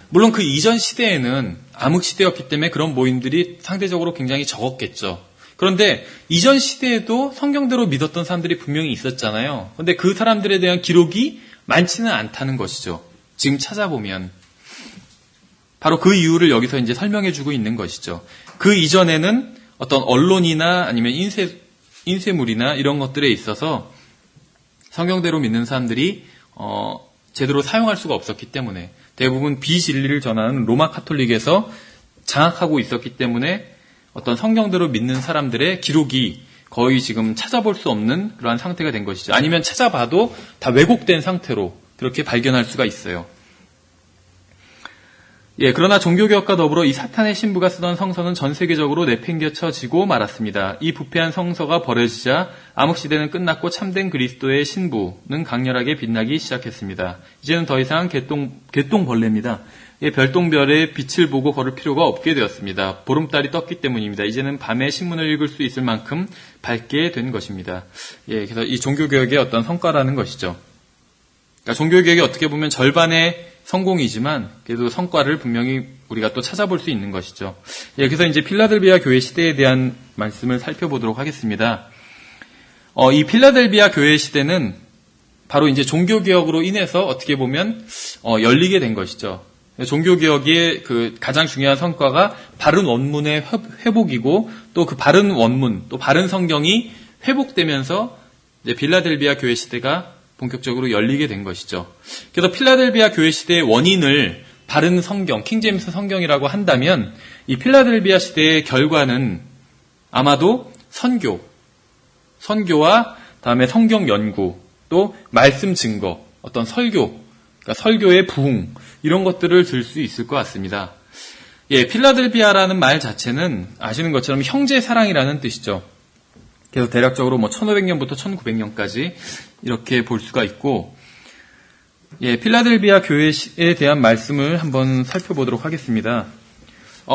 물론 그 이전 시대에는 암흑 시대였기 때문에 그런 모임들이 상대적으로 굉장히 적었겠죠. 그런데 이전 시대에도 성경대로 믿었던 사람들이 분명히 있었잖아요. 그런데 그 사람들에 대한 기록이 많지는 않다는 것이죠. 지금 찾아보면. 바로 그 이유를 여기서 이제 설명해주고 있는 것이죠. 그 이전에는 어떤 언론이나 아니면 인쇄물이나 이런 것들에 있어서 성경대로 믿는 사람들이 제대로 사용할 수가 없었기 때문에 대부분 비진리를 전하는 로마 카톨릭에서 장악하고 있었기 때문에 어떤 성경대로 믿는 사람들의 기록이 거의 지금 찾아볼 수 없는 그러한 상태가 된 것이죠. 아니면 찾아봐도 다 왜곡된 상태로 그렇게 발견할 수가 있어요. 그러나 종교개혁과 더불어 이 사탄의 신부가 쓰던 성서는 전 세계적으로 내팽개쳐지고 말았습니다. 이 부패한 성서가 버려지자 암흑시대는 끝났고 참된 그리스도의 신부는 강렬하게 빛나기 시작했습니다. 이제는 더 이상 개똥벌레입니다. 별똥별의 빛을 보고 걸을 필요가 없게 되었습니다. 보름달이 떴기 때문입니다. 이제는 밤에 신문을 읽을 수 있을 만큼 밝게 된 것입니다. 그래서 이 종교개혁의 어떤 성과라는 것이죠. 그러니까 종교개혁이 어떻게 보면 절반의 성공이지만 그래도 성과를 분명히 우리가 또 찾아볼 수 있는 것이죠. 그래서 이제 필라델비아 교회 시대에 대한 말씀을 살펴보도록 하겠습니다. 이 필라델비아 교회 시대는 바로 이제 종교개혁으로 인해서 어떻게 보면 열리게 된 것이죠. 종교개혁의 그 가장 중요한 성과가 바른 원문의 회복이고 또 그 바른 원문, 또 바른 성경이 회복되면서 이제 필라델비아 교회 시대가 본격적으로 열리게 된 것이죠. 그래서 필라델비아 교회 시대의 원인을 바른 성경, 킹제임스 성경이라고 한다면 이 필라델비아 시대의 결과는 아마도 선교와 다음에 성경 연구, 또 말씀 증거, 어떤 설교, 그러니까 설교의 부흥 이런 것들을 들 수 있을 것 같습니다. 필라델비아라는 말 자체는 아시는 것처럼 형제 사랑이라는 뜻이죠. 그래서 대략적으로 1500년부터 1900년까지 이렇게 볼 수가 있고, 필라델비아 교회에 대한 말씀을 한번 살펴보도록 하겠습니다.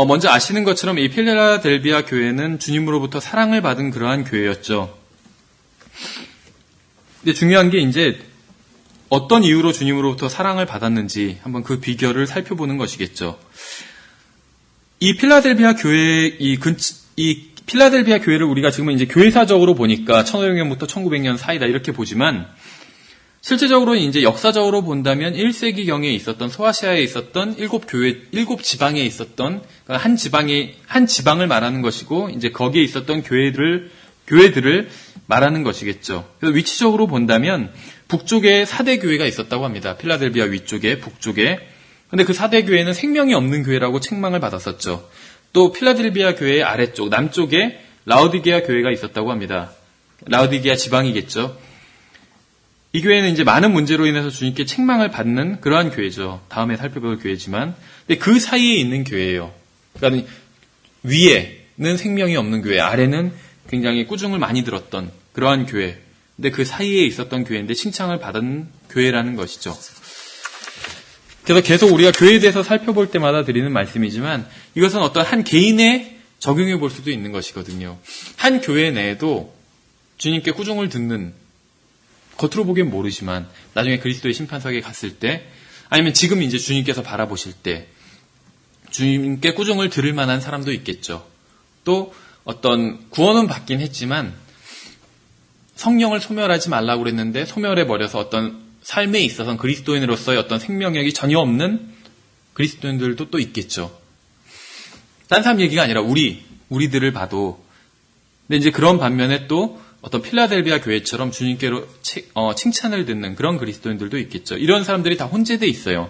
먼저 아시는 것처럼 이 필라델비아 교회는 주님으로부터 사랑을 받은 그러한 교회였죠. 근데 중요한 게 이제 어떤 이유로 주님으로부터 사랑을 받았는지 한번 그 비결을 살펴보는 것이겠죠. 이 필라델비아 교회, 이 필라델비아 교회를 우리가 지금 이제 교회사적으로 보니까 1500년부터 1900년 사이다 이렇게 보지만 실제적으로 이제 역사적으로 본다면 1세기경에 있었던 소아시아에 있었던 7 지방에 있었던 한 지방을 말하는 것이고 이제 거기에 있었던 교회들을 말하는 것이겠죠. 그래서 위치적으로 본다면 북쪽에 4대 교회가 있었다고 합니다. 필라델비아 위쪽에, 북쪽에. 근데 그 4대 교회는 생명이 없는 교회라고 책망을 받았었죠. 또 필라델비아 교회의 아래쪽, 남쪽에 라오디게아 교회가 있었다고 합니다. 라오디게아 지방이겠죠. 이 교회는 이제 많은 문제로 인해서 주님께 책망을 받는 그러한 교회죠. 다음에 살펴볼 교회지만. 근데 그 사이에 있는 교회예요. 그러니까 위에는 생명이 없는 교회, 아래는 굉장히 꾸중을 많이 들었던 그러한 교회. 근데 그 사이에 있었던 교회인데 칭찬을 받은 교회라는 것이죠. 그래서 계속 우리가 교회에 대해서 살펴볼 때마다 드리는 말씀이지만 이것은 어떤 한 개인에 적용해 볼 수도 있는 것이거든요. 한 교회 내에도 주님께 꾸중을 듣는, 겉으로 보기엔 모르지만 나중에 그리스도의 심판석에 갔을 때, 아니면 지금 이제 주님께서 바라보실 때 주님께 꾸중을 들을 만한 사람도 있겠죠. 또 어떤 구원은 받긴 했지만 성령을 소멸하지 말라고 그랬는데 소멸해버려서 어떤 삶에 있어서는 그리스도인으로서의 어떤 생명력이 전혀 없는 그리스도인들도 또 있겠죠. 딴 사람 얘기가 아니라 우리들을 봐도. 근데 이제 그런 반면에 또 어떤 필라델비아 교회처럼 주님께로 칭찬을 듣는 그런 그리스도인들도 있겠죠. 이런 사람들이 다 혼재돼 있어요.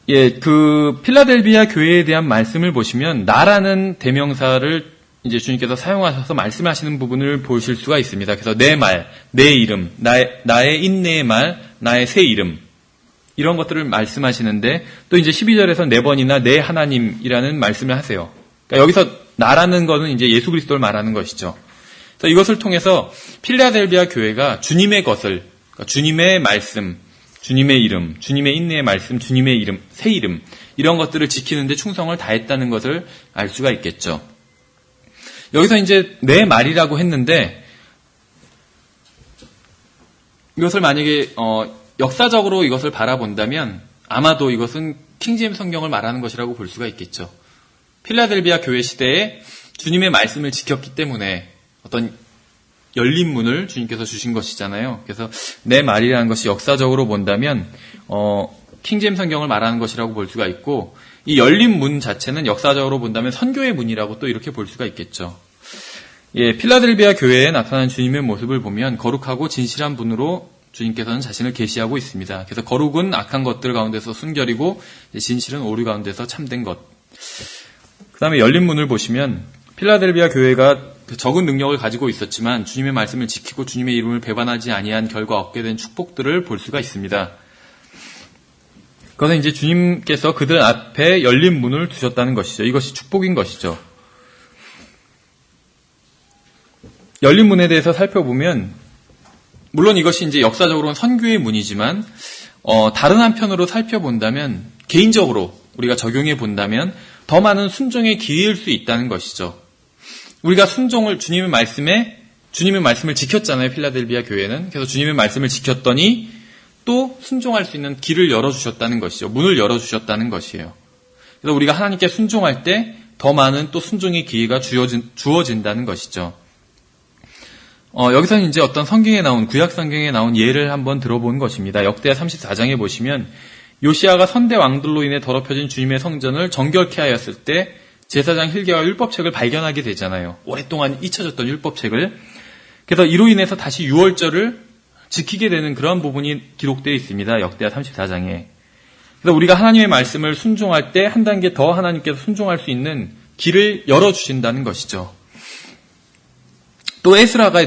그 필라델비아 교회에 대한 말씀을 보시면 나라는 대명사를 이제 주님께서 사용하셔서 말씀하시는 부분을 보실 수가 있습니다. 그래서 내 말, 내 이름, 나의 인내의 말, 나의 새 이름 이런 것들을 말씀하시는데 또 이제 12절에서 4번이나 내 하나님이라는 말씀을 하세요. 그러니까 여기서 나라는 거는 이제 예수 그리스도를 말하는 것이죠. 그래서 이것을 통해서 필라델비아 교회가 주님의 것을, 그러니까 주님의 말씀, 주님의 이름, 주님의 인내의 말씀, 주님의 이름, 새 이름 이런 것들을 지키는데 충성을 다했다는 것을 알 수가 있겠죠. 여기서 이제 내 말이라고 했는데 이것을 만약에 역사적으로 이것을 바라본다면 아마도 이것은 킹제임스 성경을 말하는 것이라고 볼 수가 있겠죠. 필라델비아 교회 시대에 주님의 말씀을 지켰기 때문에 어떤 열린 문을 주님께서 주신 것이잖아요. 그래서 내 말이라는 것이 역사적으로 본다면 킹제임스 성경을 말하는 것이라고 볼 수가 있고, 이 열린 문 자체는 역사적으로 본다면 선교의 문이라고 또 이렇게 볼 수가 있겠죠. 예, 필라델비아 교회에 나타난 주님의 모습을 보면 거룩하고 진실한 분으로 주님께서는 자신을 계시하고 있습니다. 그래서 거룩은 악한 것들 가운데서 순결이고 진실은 오류 가운데서 참된 것. 그 다음에 열린 문을 보시면 필라델비아 교회가 적은 능력을 가지고 있었지만 주님의 말씀을 지키고 주님의 이름을 배반하지 아니한 결과 얻게 된 축복들을 볼 수가 있습니다. 그것은 이제 주님께서 그들 앞에 열린 문을 두셨다는 것이죠. 이것이 축복인 것이죠. 열린 문에 대해서 살펴보면, 물론 이것이 이제 역사적으로는 선교의 문이지만, 다른 한편으로 살펴본다면, 개인적으로 우리가 적용해 본다면, 더 많은 순종의 기회일 수 있다는 것이죠. 우리가 순종을, 주님의 말씀을 지켰잖아요, 필라델비아 교회는. 그래서 주님의 말씀을 지켰더니, 또 순종할 수 있는 길을 열어주셨다는 것이죠. 문을 열어주셨다는 것이에요. 그래서 우리가 하나님께 순종할 때 더 많은 또 순종의 기회가 주어진다는 것이죠. 여기서는 이제 어떤 성경에 나온, 구약 성경에 나온 예를 한번 들어본 것입니다. 역대하 34장에 보시면 요시아가 선대 왕들로 인해 더럽혀진 주님의 성전을 정결케 하였을 때 제사장 hilge와 율법책을 발견하게 되잖아요. 오랫동안 잊혀졌던 율법책을. 그래서 이로 인해서 다시 유월절을 지키게 되는 그런 부분이 기록되어 있습니다. 역대하 34장에. 그래서 우리가 하나님의 말씀을 순종할 때 한 단계 더 하나님께서 순종할 수 있는 길을 열어주신다는 것이죠. 또 에스라나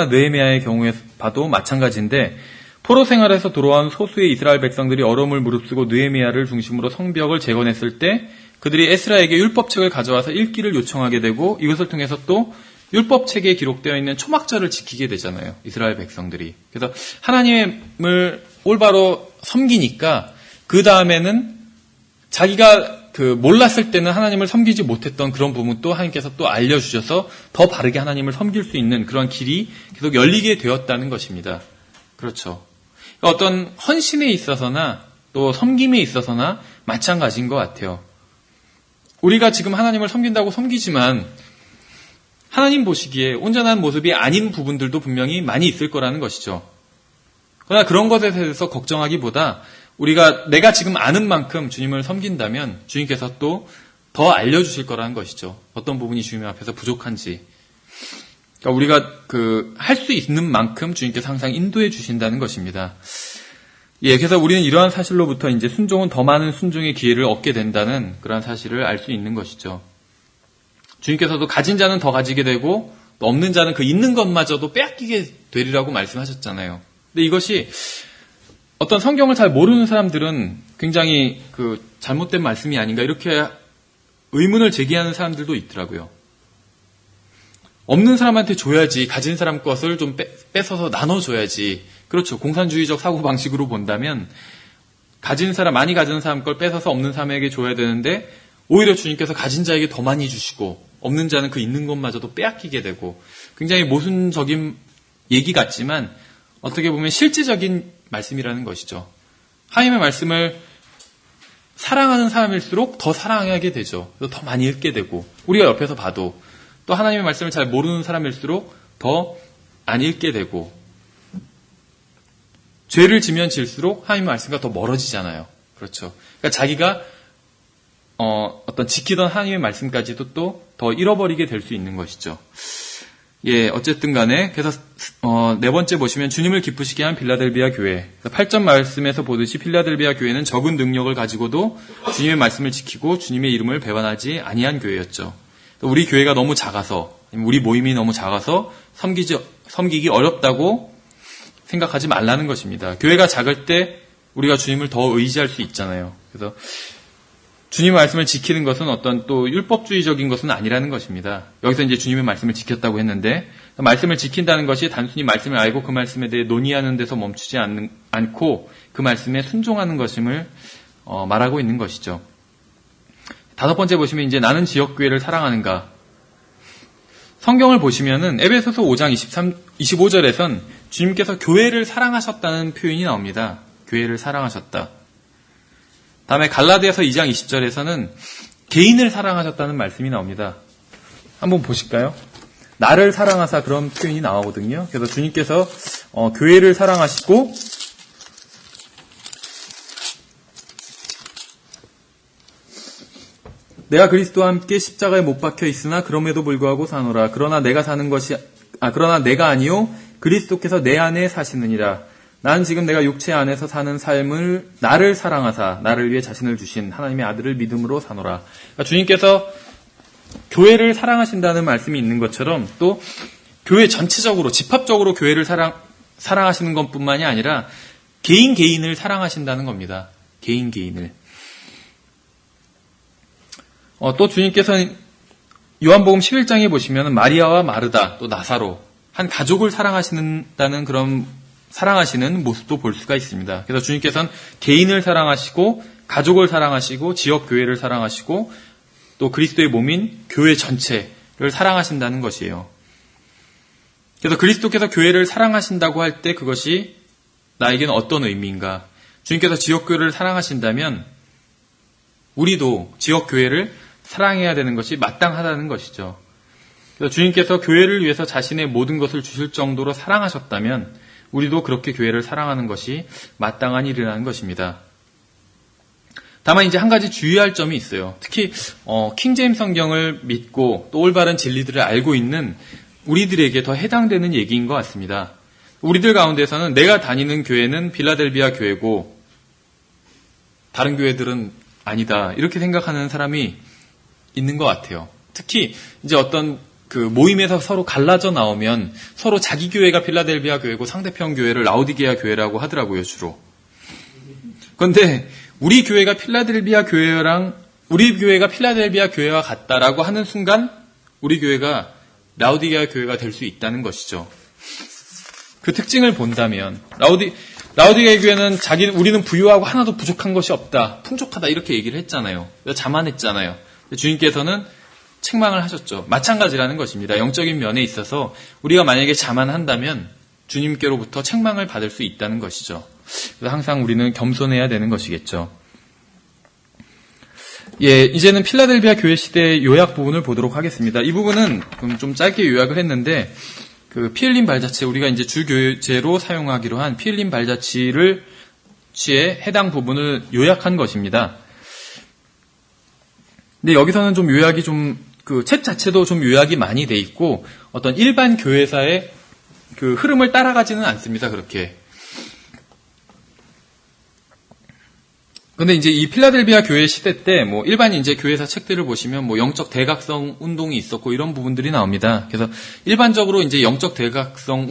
느헤미야의 경우에 봐도 마찬가지인데, 포로 생활에서 돌아온 소수의 이스라엘 백성들이 어려움을 무릅쓰고 느헤미야를 중심으로 성벽을 재건했을 때 그들이 에스라에게 율법책을 가져와서 읽기를 요청하게 되고, 이것을 통해서 또 율법책에 기록되어 있는 초막절을 지키게 되잖아요. 이스라엘 백성들이. 그래서 하나님을 올바로 섬기니까 그 다음에는 자기가 몰랐을 때는 하나님을 섬기지 못했던 그런 부분도 하나님께서 또 알려주셔서 더 바르게 하나님을 섬길 수 있는 그런 길이 계속 열리게 되었다는 것입니다. 그렇죠. 어떤 헌신에 있어서나 또 섬김에 있어서나 마찬가지인 것 같아요. 우리가 지금 하나님을 섬긴다고 섬기지만 하나님 보시기에 온전한 모습이 아닌 부분들도 분명히 많이 있을 거라는 것이죠. 그러나 그런 것에 대해서 걱정하기보다 내가 지금 아는 만큼 주님을 섬긴다면 주님께서 또 더 알려주실 거라는 것이죠. 어떤 부분이 주님 앞에서 부족한지. 그러니까 우리가 할 수 있는 만큼 주님께서 항상 인도해 주신다는 것입니다. 예, 그래서 우리는 이러한 사실로부터 이제 순종은 더 많은 순종의 기회를 얻게 된다는 그러한 사실을 알 수 있는 것이죠. 주님께서도 가진 자는 더 가지게 되고 또 없는 자는 그 있는 것마저도 빼앗기게 되리라고 말씀하셨잖아요. 근데 이것이 어떤 성경을 잘 모르는 사람들은 굉장히 잘못된 말씀이 아닌가 이렇게 의문을 제기하는 사람들도 있더라고요. 없는 사람한테 줘야지, 가진 사람 것을 좀 뺏어서 나눠줘야지. 그렇죠. 공산주의적 사고방식으로 본다면 많이 가진 사람 걸 뺏어서 없는 사람에게 줘야 되는데 오히려 주님께서 가진 자에게 더 많이 주시고 없는 자는 그 있는 것마저도 빼앗기게 되고, 굉장히 모순적인 얘기 같지만 어떻게 보면 실제적인 말씀이라는 것이죠. 하나님의 말씀을 사랑하는 사람일수록 더 사랑하게 되죠. 더 많이 읽게 되고, 우리가 옆에서 봐도 또 하나님의 말씀을 잘 모르는 사람일수록 더 안 읽게 되고, 죄를 지면 질수록 하나님의 말씀과 더 멀어지잖아요. 그렇죠. 그러니까 자기가 어떤 지키던 하나님의 말씀까지도 또 더 잃어버리게 될 수 있는 것이죠. 예, 어쨌든 간에, 그래서, 네 번째 보시면 주님을 기쁘시게 한 필라델비아 교회. 8절 말씀에서 보듯이 필라델비아 교회는 적은 능력을 가지고도 주님의 말씀을 지키고 주님의 이름을 배반하지 아니한 교회였죠. 우리 교회가 너무 작아서, 우리 모임이 너무 작아서 섬기기 어렵다고 생각하지 말라는 것입니다. 교회가 작을 때 우리가 주님을 더 의지할 수 있잖아요. 그래서 주님의 말씀을 지키는 것은 어떤 또 율법주의적인 것은 아니라는 것입니다. 여기서 이제 주님의 말씀을 지켰다고 했는데, 말씀을 지킨다는 것이 단순히 말씀을 알고 그 말씀에 대해 논의하는 데서 멈추지 않고 그 말씀에 순종하는 것임을 말하고 있는 것이죠. 다섯 번째 보시면 이제 나는 지역교회를 사랑하는가. 성경을 보시면은 에베소서 5장 25절에선 주님께서 교회를 사랑하셨다는 표현이 나옵니다. 교회를 사랑하셨다. 다음에 갈라디아서 2장 20절에서는 개인을 사랑하셨다는 말씀이 나옵니다. 한번 보실까요? 나를 사랑하사 그런 표현이 나오거든요. 그래서 주님께서 교회를 사랑하시고 내가 그리스도와 함께 십자가에 못 박혀 있으나 그럼에도 불구하고 사노라. 그러나 내가 아니요 그리스도께서 내 안에 사시느니라. 난 지금 내가 육체 안에서 사는 삶을 나를 사랑하사 나를 위해 자신을 주신 하나님의 아들을 믿음으로 사노라. 그러니까 주님께서 교회를 사랑하신다는 말씀이 있는 것처럼 또 교회 전체적으로 집합적으로 교회를 사랑하시는 것뿐만이 아니라 개인을 사랑하신다는 겁니다. 개인을. 또 주님께서는 요한복음 11장에 보시면 마리아와 마르다 또 나사로 한 가족을 사랑하시는 모습도 볼 수가 있습니다. 그래서 주님께서는 개인을 사랑하시고 가족을 사랑하시고 지역 교회를 사랑하시고 또 그리스도의 몸인 교회 전체를 사랑하신다는 것이에요. 그래서 그리스도께서 교회를 사랑하신다고 할 때 그것이 나에게는 어떤 의미인가? 주님께서 지역 교회를 사랑하신다면 우리도 지역 교회를 사랑해야 되는 것이 마땅하다는 것이죠. 그래서 주님께서 교회를 위해서 자신의 모든 것을 주실 정도로 사랑하셨다면 우리도 그렇게 교회를 사랑하는 것이 마땅한 일이라는 것입니다. 다만 이제 한 가지 주의할 점이 있어요. 특히 킹제임스 성경을 믿고 또 올바른 진리들을 알고 있는 우리들에게 더 해당되는 얘기인 것 같습니다. 우리들 가운데서는 내가 다니는 교회는 빌라델비아 교회고 다른 교회들은 아니다 이렇게 생각하는 사람이 있는 것 같아요. 특히 이제 어떤 그 모임에서 서로 갈라져 나오면 서로 자기 교회가 필라델비아 교회고 상대편 교회를 라오디게아 교회라고 하더라고요, 주로. 그런데 우리 교회가 필라델비아 교회와 같다라고 하는 순간 우리 교회가 라오디게아 교회가 될 수 있다는 것이죠. 그 특징을 본다면 라오디게아 교회는 우리는 부유하고 하나도 부족한 것이 없다, 풍족하다 이렇게 얘기를 했잖아요. 자만했잖아요. 주님께서는 책망을 하셨죠. 마찬가지라는 것입니다. 영적인 면에 있어서 우리가 만약에 자만한다면 주님께로부터 책망을 받을 수 있다는 것이죠. 그래서 항상 우리는 겸손해야 되는 것이겠죠. 이제는 필라델비아 교회 시대의 요약 부분을 보도록 하겠습니다. 이 부분은 좀 짧게 요약을 했는데 그 피 흘린 발자취, 우리가 이제 주교제로 사용하기로 한 피 흘린 발자취에 해당 부분을 요약한 것입니다. 근데 여기서는 좀 요약이 그 책 자체도 좀 요약이 많이 돼 있고 어떤 일반 교회사의 그 흐름을 따라가지는 않습니다. 그렇게. 근데 이제 이 필라델비아 교회 시대 때 일반 이제 교회사 책들을 보시면 영적 대각성 운동이 있었고 이런 부분들이 나옵니다. 그래서 일반적으로 이제 영적 대각성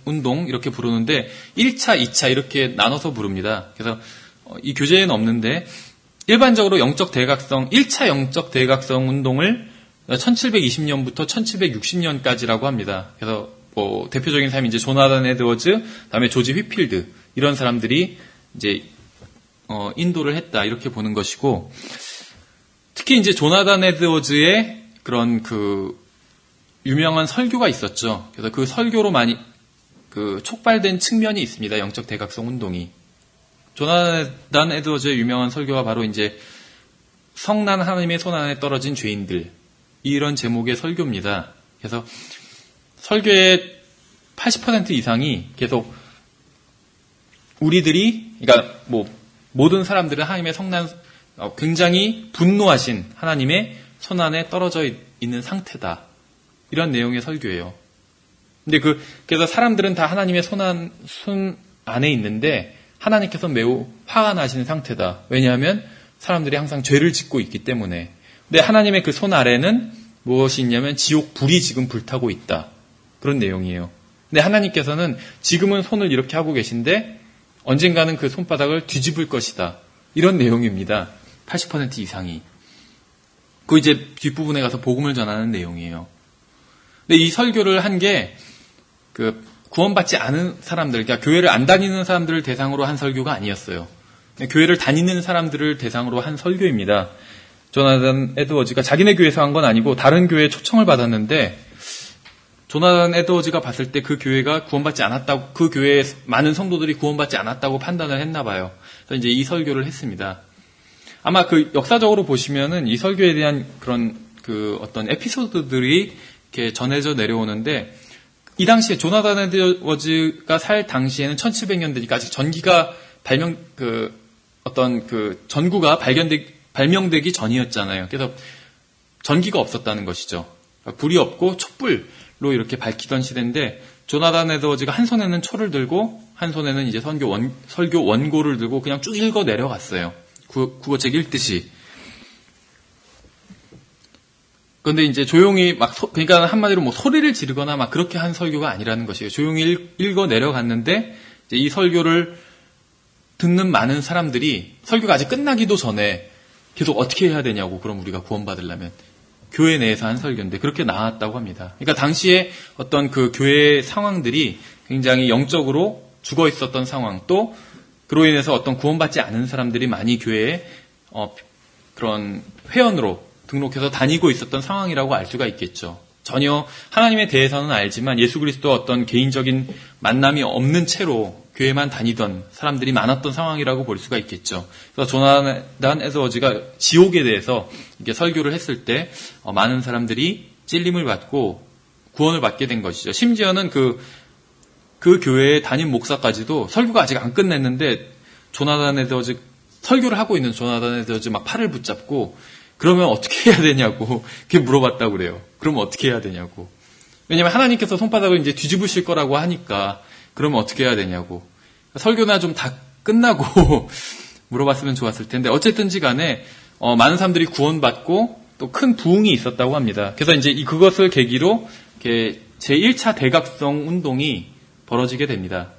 운동 이렇게 부르는데 1차, 2차 이렇게 나눠서 부릅니다. 그래서 이 교재에는 없는데 일반적으로 1차 영적 대각성 운동을 1720년부터 1760년까지라고 합니다. 그래서 대표적인 사람이 이제 조나단 에드워즈, 다음에 조지 휘필드 이런 사람들이 이제 인도를 했다 이렇게 보는 것이고, 특히 이제 조나단 에드워즈의 그런 그 유명한 설교가 있었죠. 그래서 그 설교로 많이 그 촉발된 측면이 있습니다. 영적 대각성 운동이. 조나단 에드워즈의 유명한 설교가 바로 이제 성난 하나님의 손 안에 떨어진 죄인들 이런 제목의 설교입니다. 그래서 설교의 80% 이상이 계속 우리들이 그러니까 모든 사람들은 하나님의 성난 굉장히 분노하신 하나님의 손 안에 떨어져 있는 상태다. 이런 내용의 설교예요. 근데 그래서 사람들은 다 하나님의 손 안에 있는데 하나님께서 매우 화가 나시는 상태다. 왜냐하면 사람들이 항상 죄를 짓고 있기 때문에. 근데 하나님의 그 손 아래는 무엇이 있냐면 지옥 불이 지금 불타고 있다. 그런 내용이에요. 근데 하나님께서는 지금은 손을 이렇게 하고 계신데 언젠가는 그 손바닥을 뒤집을 것이다. 이런 내용입니다. 80% 이상이. 그 이제 뒷부분에 가서 복음을 전하는 내용이에요. 근데 이 설교를 한 게 구원받지 않은 사람들, 그러니까 교회를 안 다니는 사람들을 대상으로 한 설교가 아니었어요. 교회를 다니는 사람들을 대상으로 한 설교입니다. 조나단 에드워즈가 자기네 교회에서 한 건 아니고 다른 교회에 초청을 받았는데 조나단 에드워즈가 봤을 때 그 교회가 구원받지 않았다고, 그 교회의 많은 성도들이 구원받지 않았다고 판단을 했나 봐요. 그래서 이제 이 설교를 했습니다. 아마 그 역사적으로 보시면은 이 설교에 대한 그런 그 어떤 에피소드들이 이렇게 전해져 내려오는데, 이 당시에 조나단 에드워즈가 살 당시에는 1700년대니까 아직 전기가 전구가 발명되기 전이었잖아요. 그래서 전기가 없었다는 것이죠. 불이 없고 촛불로 이렇게 밝히던 시대인데, 조나단 에드워즈가 한 손에는 초를 들고 한 손에는 이제 설교 원고를 들고 그냥 쭉 읽어 내려갔어요. 국어책 읽듯이. 그런데 이제 조용히 그러니까 한마디로 뭐 소리를 지르거나 막 그렇게 한 설교가 아니라는 것이에요. 조용히 읽어 내려갔는데, 이제 이 설교를 듣는 많은 사람들이 설교가 아직 끝나기도 전에 계속 어떻게 해야 되냐고, 그럼 우리가 구원받으려면. 교회 내에서 한 설교인데 그렇게 나왔다고 합니다. 그러니까 당시에 어떤 그 교회의 상황들이 굉장히 영적으로 죽어 있었던 상황, 또 그로 인해서 어떤 구원받지 않은 사람들이 많이 교회에 그런 회원으로 등록해서 다니고 있었던 상황이라고 알 수가 있겠죠. 전혀 하나님에 대해서는 알지만 예수 그리스도와 어떤 개인적인 만남이 없는 채로 교회만 다니던 사람들이 많았던 상황이라고 볼 수가 있겠죠. 그래서 조나단 에드워즈가 지옥에 대해서 이렇게 설교를 했을 때 많은 사람들이 찔림을 받고 구원을 받게 된 것이죠. 심지어는 그 교회의 담임 목사까지도 설교가 아직 안 끝냈는데 조나단 에드워즈 설교를 하고 있는 조나단 에드워즈 막 팔을 붙잡고, 그러면 어떻게 해야 되냐고 그렇게 물어봤다고 그래요. 그러면 어떻게 해야 되냐고. 왜냐면 하나님께서 손바닥을 이제 뒤집으실 거라고 하니까 그러면 어떻게 해야 되냐고. 설교나 좀 다 끝나고 물어봤으면 좋았을 텐데, 어쨌든지 간에 많은 사람들이 구원받고 또 큰 부흥이 있었다고 합니다. 그래서 이제 그것을 계기로 이렇게 제1차 대각성 운동이 벌어지게 됩니다.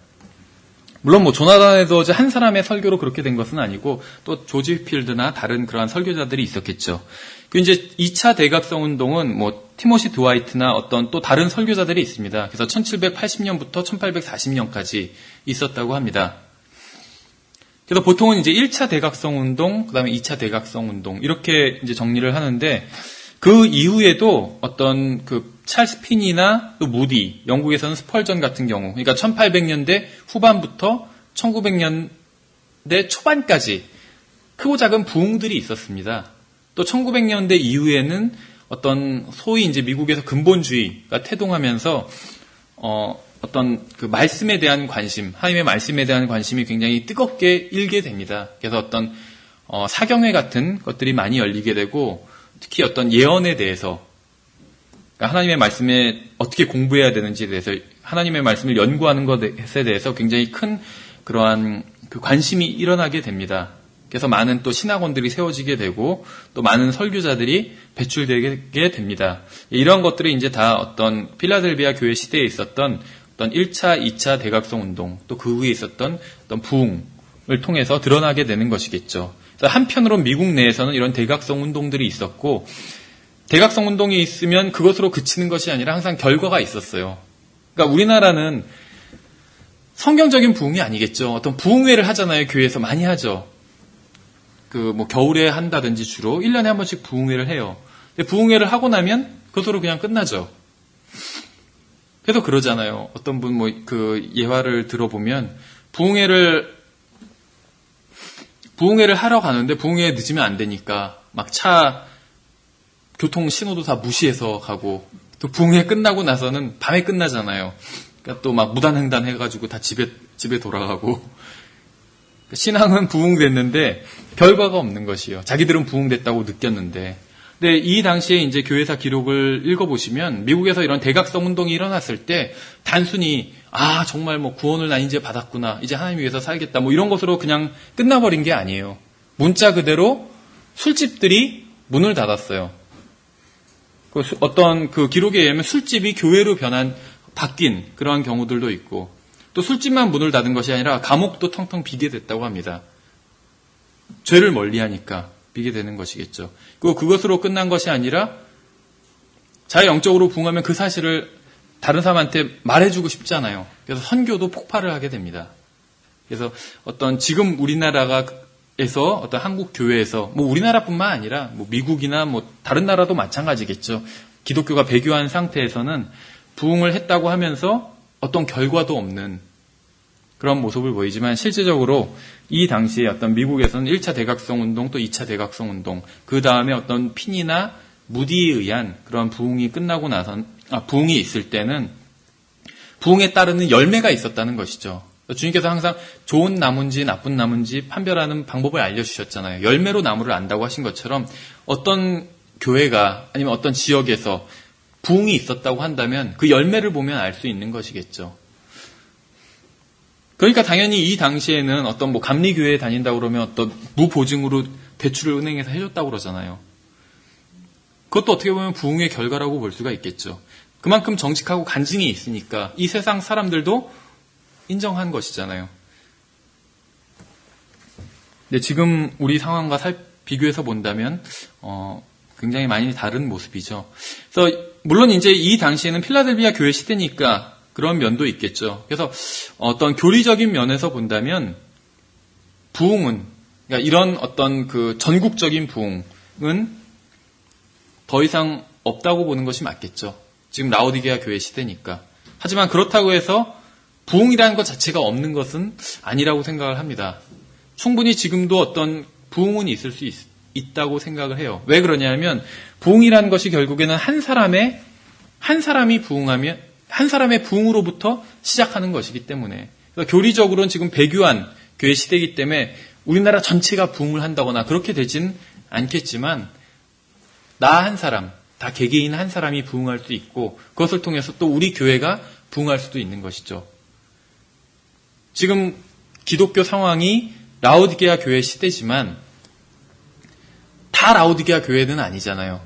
물론 뭐 조나단 에드워즈 한 사람의 설교로 그렇게 된 것은 아니고 또 조지 휘필드나 다른 그러한 설교자들이 있었겠죠. 그 이제 2차 대각성 운동은 뭐 티모시 드와이트나 어떤 또 다른 설교자들이 있습니다. 그래서 1780년부터 1840년까지 있었다고 합니다. 그래서 보통은 이제 1차 대각성 운동, 그다음에 2차 대각성 운동 이렇게 이제 정리를 하는데, 그 이후에도 어떤 그 찰스 핀이나 또 무디, 영국에서는 스펄전 같은 경우, 그러니까 1800년대 후반부터 1900년대 초반까지 크고 작은 부흥들이 있었습니다. 또 1900년대 이후에는 어떤 소위 이제 미국에서 근본주의가 태동하면서 어떤 그 말씀에 대한 관심, 하나님의 말씀에 대한 관심이 굉장히 뜨겁게 일게 됩니다. 그래서 어떤 사경회 같은 것들이 많이 열리게 되고, 특히 어떤 예언에 대해서, 그러니까 하나님의 말씀에 어떻게 공부해야 되는지에 대해서, 하나님의 말씀을 연구하는 것에 대해서 굉장히 큰 그러한 그 관심이 일어나게 됩니다. 그래서 많은 또 신학원들이 세워지게 되고, 또 많은 설교자들이 배출되게 됩니다. 이런 것들이 이제 다 어떤 필라델비아 교회 시대에 있었던 어떤 1차, 2차 대각성 운동, 또 그 후에 있었던 어떤 부흥을 통해서 드러나게 되는 것이겠죠. 그래서 한편으로 미국 내에서는 이런 대각성 운동들이 있었고, 대각성 운동이 있으면 그것으로 그치는 것이 아니라 항상 결과가 있었어요. 그러니까 우리나라는 성경적인 부흥이 아니겠죠. 어떤 부흥회를 하잖아요. 교회에서 많이 하죠. 뭐 겨울에 한다든지 주로 1년에 한 번씩 부흥회를 해요. 근데 부흥회를 하고 나면 그것으로 그냥 끝나죠. 그래서 그러잖아요. 어떤 분 그 예화를 들어보면 부흥회를 하러 가는데 부흥회에 늦으면 안 되니까 막 교통 신호도 다 무시해서 가고, 또 부흥회 끝나고 나서는 밤에 끝나잖아요. 그러니까 또 막 무단횡단 해가지고 다 집에 돌아가고. 신앙은 부흥됐는데 결과가 없는 것이요. 자기들은 부흥됐다고 느꼈는데. 근데 이 당시에 이제 교회사 기록을 읽어보시면 미국에서 이런 대각성 운동이 일어났을 때 단순히 정말 뭐 구원을 나 이제 받았구나, 이제 하나님 위해서 살겠다, 뭐 이런 것으로 그냥 끝나버린 게 아니에요. 문자 그대로 술집들이 문을 닫았어요. 어떤 그 기록에 의하면 술집이 교회로 바뀐 그러한 경우들도 있고, 또 술집만 문을 닫은 것이 아니라 감옥도 텅텅 비게 됐다고 합니다. 죄를 멀리하니까 비게 되는 것이겠죠. 그리고 그것으로 끝난 것이 아니라 자기 영적으로 부흥하면 그 사실을 다른 사람한테 말해주고 싶잖아요. 그래서 선교도 폭발을 하게 됩니다. 그래서 어떤 지금 우리나라에서 어떤 한국 교회에서 뭐 우리나라뿐만 아니라 뭐 미국이나 뭐 다른 나라도 마찬가지겠죠. 기독교가 배교한 상태에서는 부흥을 했다고 하면서 어떤 결과도 없는 그런 모습을 보이지만, 실제적으로 이 당시에 어떤 미국에서는 1차 대각성 운동, 또 2차 대각성 운동, 그 다음에 어떤 핀이나 무디에 의한 그런 부흥이 끝나고 나선, 부흥이 있을 때는 부흥에 따르는 열매가 있었다는 것이죠. 주님께서 항상 좋은 나무인지 나쁜 나무인지 판별하는 방법을 알려주셨잖아요. 열매로 나무를 안다고 하신 것처럼 어떤 교회가 아니면 어떤 지역에서 부흥이 있었다고 한다면 그 열매를 보면 알 수 있는 것이겠죠. 그러니까 당연히 이 당시에는 어떤 감리교회에 다닌다고 그러면 어떤 무보증으로 대출을 은행에서 해줬다고 그러잖아요. 그것도 어떻게 보면 부흥의 결과라고 볼 수가 있겠죠. 그만큼 정직하고 간증이 있으니까 이 세상 사람들도 인정한 것이잖아요. 근데 지금 우리 상황과 비교해서 본다면 굉장히 많이 다른 모습이죠. 그래서 물론 이제 이 당시에는 필라델비아 교회 시대니까 그런 면도 있겠죠. 그래서 어떤 교리적인 면에서 본다면 부흥은, 그러니까 이런 어떤 그 전국적인 부흥은 더 이상 없다고 보는 것이 맞겠죠. 지금 라오디게아 교회 시대니까. 하지만 그렇다고 해서 부흥이라는 것 자체가 없는 것은 아니라고 생각을 합니다. 충분히 지금도 어떤 부흥은 있을 수 있다고 생각을 해요. 왜 그러냐면 부흥이라는 것이 결국에는 한 사람이 부흥하면 한 사람의 부흥으로부터 시작하는 것이기 때문에, 그래서 교리적으로는 지금 배교한 교회 시대이기 때문에 우리나라 전체가 부흥을 한다거나 그렇게 되진 않겠지만 나 한 사람, 다 개개인 한 사람이 부흥할 수 있고 그것을 통해서 또 우리 교회가 부흥할 수도 있는 것이죠. 지금 기독교 상황이 라오디게아 교회 시대지만 다 라오디게아 교회는 아니잖아요.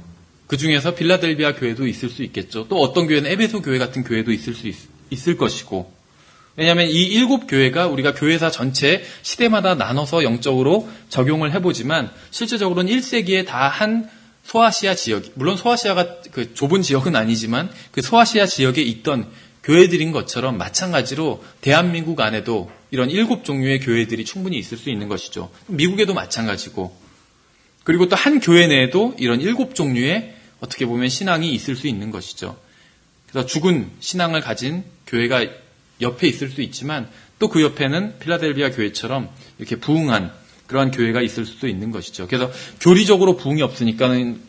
그 중에서 빌라델비아 교회도 있을 수 있겠죠. 또 어떤 교회는 에베소 교회 같은 교회도 있을 것이고. 왜냐하면 이 7교회가 우리가 교회사 전체 시대마다 나눠서 영적으로 적용을 해보지만 실제적으로는 1세기에 다 한 소아시아 지역, 물론 소아시아가 그 좁은 지역은 아니지만 그 소아시아 지역에 있던 교회들인 것처럼 마찬가지로 대한민국 안에도 이런 7종류의 교회들이 충분히 있을 수 있는 것이죠. 미국에도 마찬가지고. 그리고 또 한 교회 내에도 이런 7종류의 어떻게 보면 신앙이 있을 수 있는 것이죠. 그래서 죽은 신앙을 가진 교회가 옆에 있을 수 있지만 또 그 옆에는 필라델비아 교회처럼 이렇게 부흥한 그러한 교회가 있을 수도 있는 것이죠. 그래서 교리적으로 부흥이 없으니까는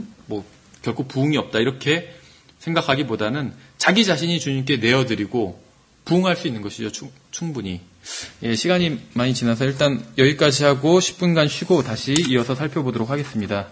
결코 부흥이 없다 이렇게 생각하기보다는 자기 자신이 주님께 내어드리고 부흥할 수 있는 것이죠. 충분히. 예, 시간이 많이 지나서 일단 여기까지 하고 10분간 쉬고 다시 이어서 살펴보도록 하겠습니다.